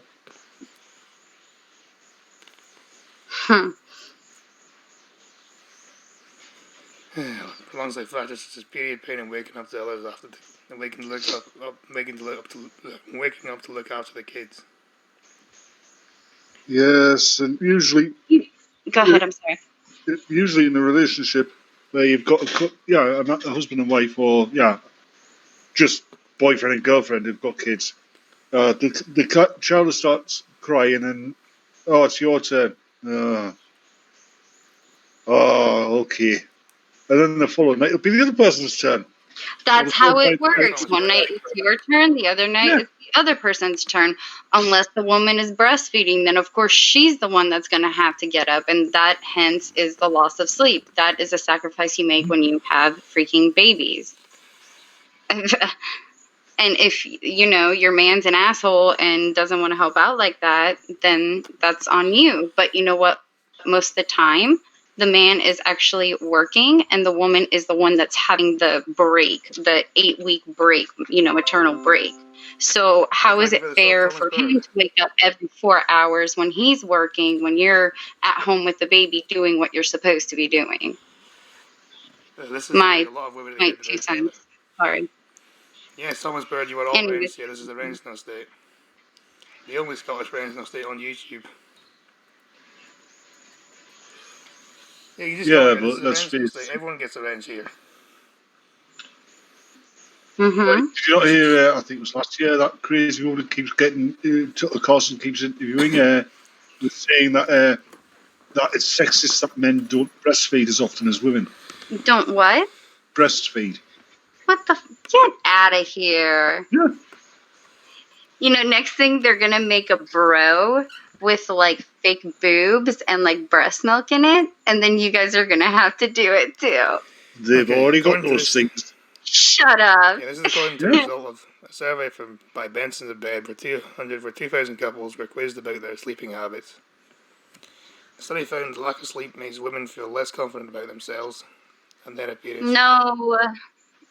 Prolongs like that, just this period pain and waking up to others after and waking up to look after the kids. Yes, and usually Go ahead, I'm sorry. Usually in a relationship where you've got a husband and wife, or just boyfriend and girlfriend who've got kids, the child starts crying and it's your turn. Okay, and then the following night it'll be the other person's turn. That's how it works. Sounds One night better. it's your turn, the other night Yeah. it's the other person's turn. Unless the woman is breastfeeding, then of course she's the one that's going to have to get up, and that hence is the loss of sleep. That is a sacrifice you make when you have freaking babies. And if you know your man's an asshole and doesn't want to help out like that, then that's on you. But you know what? Most of the time, the man is actually working, and the woman is the one that's having the break, the 8-week break, maternal break. So how is it fair for him to wake up every 4 hours when he's working, when you're at home with the baby doing what you're supposed to be doing? This is My a lot of women my here 2 today. cents. Sorry. Yes, Thomas Bird, you are all Anyway. Ranged here. This is the Ranged State. The only Scottish Ranged State on YouTube. Yeah, you just Yeah, go here. but This is let's a Ranged face- State. Everyone gets a range here. Mm-hmm. Did you not hear, I think it was last year, that crazy woman keeps getting, Tucker Carlson keeps interviewing, was saying that that it's sexist that men don't breastfeed as often as women. Don't what? Breastfeed. What the? Get out of here. Yeah. Next thing they're gonna make a bro with like fake boobs and like breast milk in it, and then you guys are gonna have to do it too. They've Okay, already got according to those this- things. Shut up. Yeah, this is according to a result of a survey by Benson of Bed where 2,000 couples were quizzed about their sleeping habits. The study found lack of sleep makes women feel less confident about themselves and their appearance. No,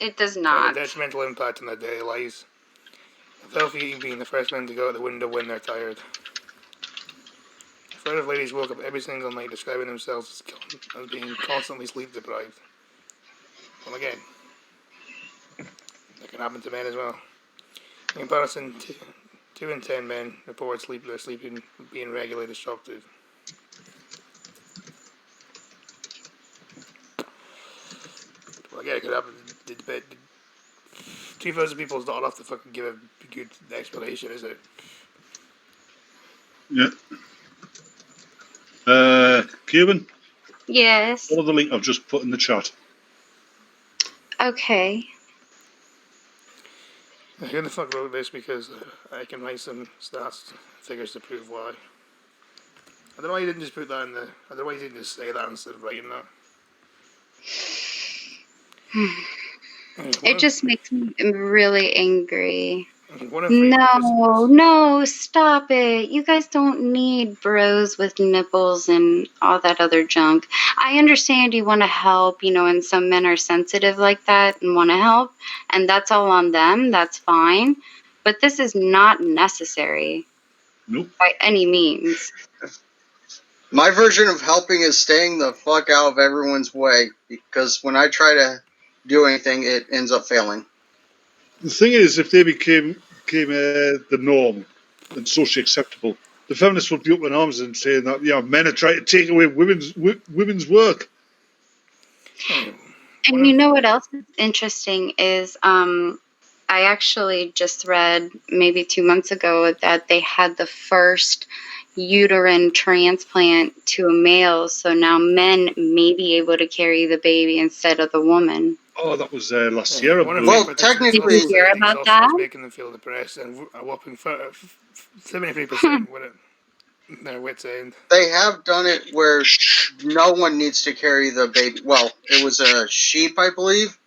it does Have not. a detrimental impact on their daily lives. With healthy eating being the first men to go out the window when they're tired. A third of ladies woke up every single night describing themselves as being constantly sleep deprived. Well, again, that can happen to men as well. In comparison, 2 in 10 men report their sleeping being regularly disrupted. Well, again, it could happen. 2,000 people is not enough to fucking give a good explanation, is it? Yeah. Cuban, Yes. follow the link I've just put in the chat. Okay. Who the fuck wrote this? Because I can write some stats figures to prove why. I don't know why you didn't just put that in the. I don't know why you didn't just say that instead of writing that. It just makes me really angry. One of three No, no, stop it. You guys don't need bros with nipples and all that other junk. I understand you want to help, and some men are sensitive like that and want to help, and that's all on them. That's fine. But this is not necessary Nope. by any means. My version of helping is staying the fuck out of everyone's way, because when I try to do anything, it ends up failing. The thing is, if they became the norm and socially acceptable, the feminists would be up in arms and saying that men are trying to take away women's work. And you know what else is interesting is I actually just read maybe 2 months ago that they had the first uterine transplant to a male, so now men may be able to carry the baby instead of the woman. Oh, that was last year. I One of believe. Well, technically- Did you hear about that? making them feel depressed, and a whopping 73% with it. Their wits end. They have done it where no one needs to carry the baby. Well, it was a sheep, I believe,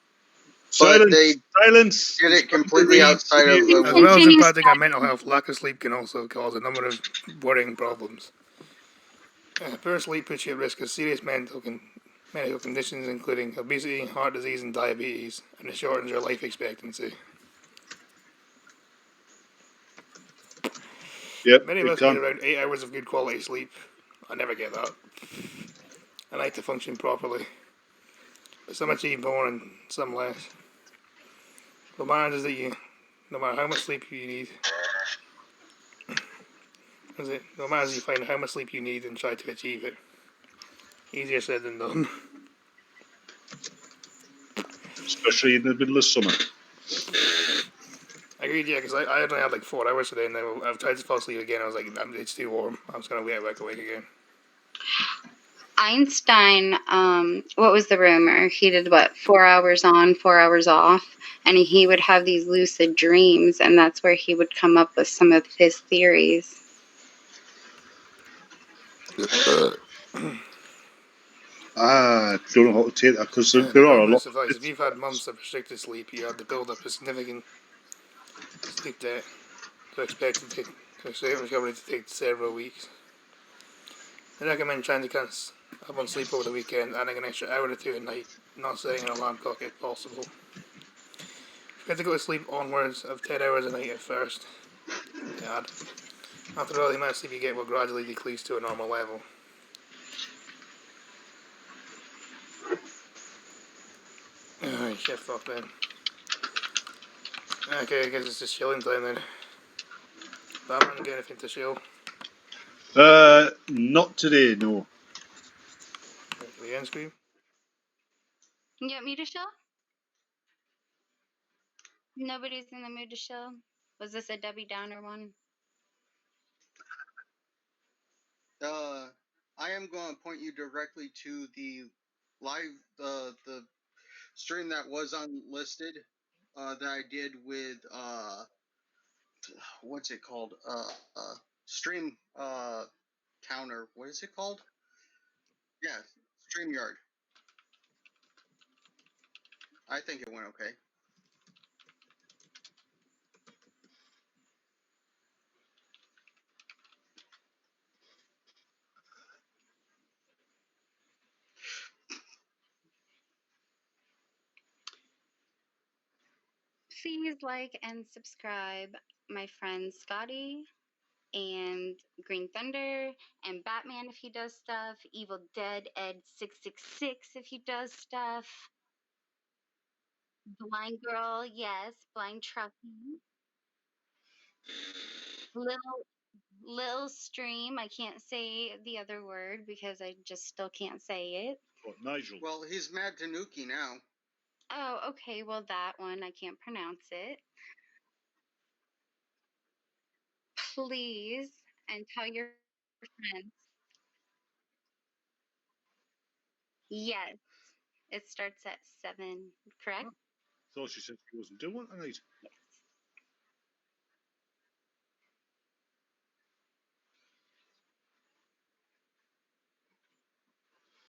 but Silence. they Silence. did it completely outside of As the. well as Continues impacting on mental health, lack of sleep can also cause a number of worrying problems. Poor sleep puts you at risk of serious medical conditions, including obesity, heart disease, and diabetes, and it shortens your life expectancy. Yep. Many of it us can. get around 8 hours of good quality sleep. I never get that. I like to function properly. But some achieve more and some less. What matters is that no matter how much sleep you need, no matter you find how much sleep you need and try to achieve it. Easier said than done. Especially in the middle of summer. I agreed, yeah, because I only had like 4 hours today, and then I've tried to fall asleep again. I was like, it's too warm. I'm just gonna wait back awake again. Einstein, what was the rumor? He did what, 4 hours on, 4 hours off, and he would have these lucid dreams, and that's where he would come up with some of his theories. I don't know how to take that because The there are a problem lot. is, if you've had months of restricted sleep, you have to build up a significant sleep debt to expect to take to expect recovery to take several weeks. I recommend trying to have one sleep over the weekend, adding an extra hour or two at night, not setting an alarm clock if possible. You have to go to sleep onwards of 10 hours a night at first. God. After all, the amount of sleep you get will gradually decrease to a normal level. Alright, shit, fuck then. Okay, I guess it's just chilling time then. Batman, get anything to show? Not today, no. For the end screen? You want me to show? Nobody's in the mood to show? Was this a Debbie Downer one? I am going to point you directly to the live the stream that was unlisted that I did with what's it called stream counter. What is it called? Yeah, StreamYard. I think it went okay. Please like and subscribe my friends Scotty and Green Thunder and Batman if he does stuff, Evil Dead Ed 666 if he does stuff, Blind Girl, yes, Blind Trucking, Little Stream, I can't say the other word because I just still can't say it. What, Nigel? Well, he's Mad Tanuki now. Oh, okay, well that one I can't pronounce it. Please, and tell your friends. Yes, it starts at 7, correct? Thought she said she wasn't doing it tonight.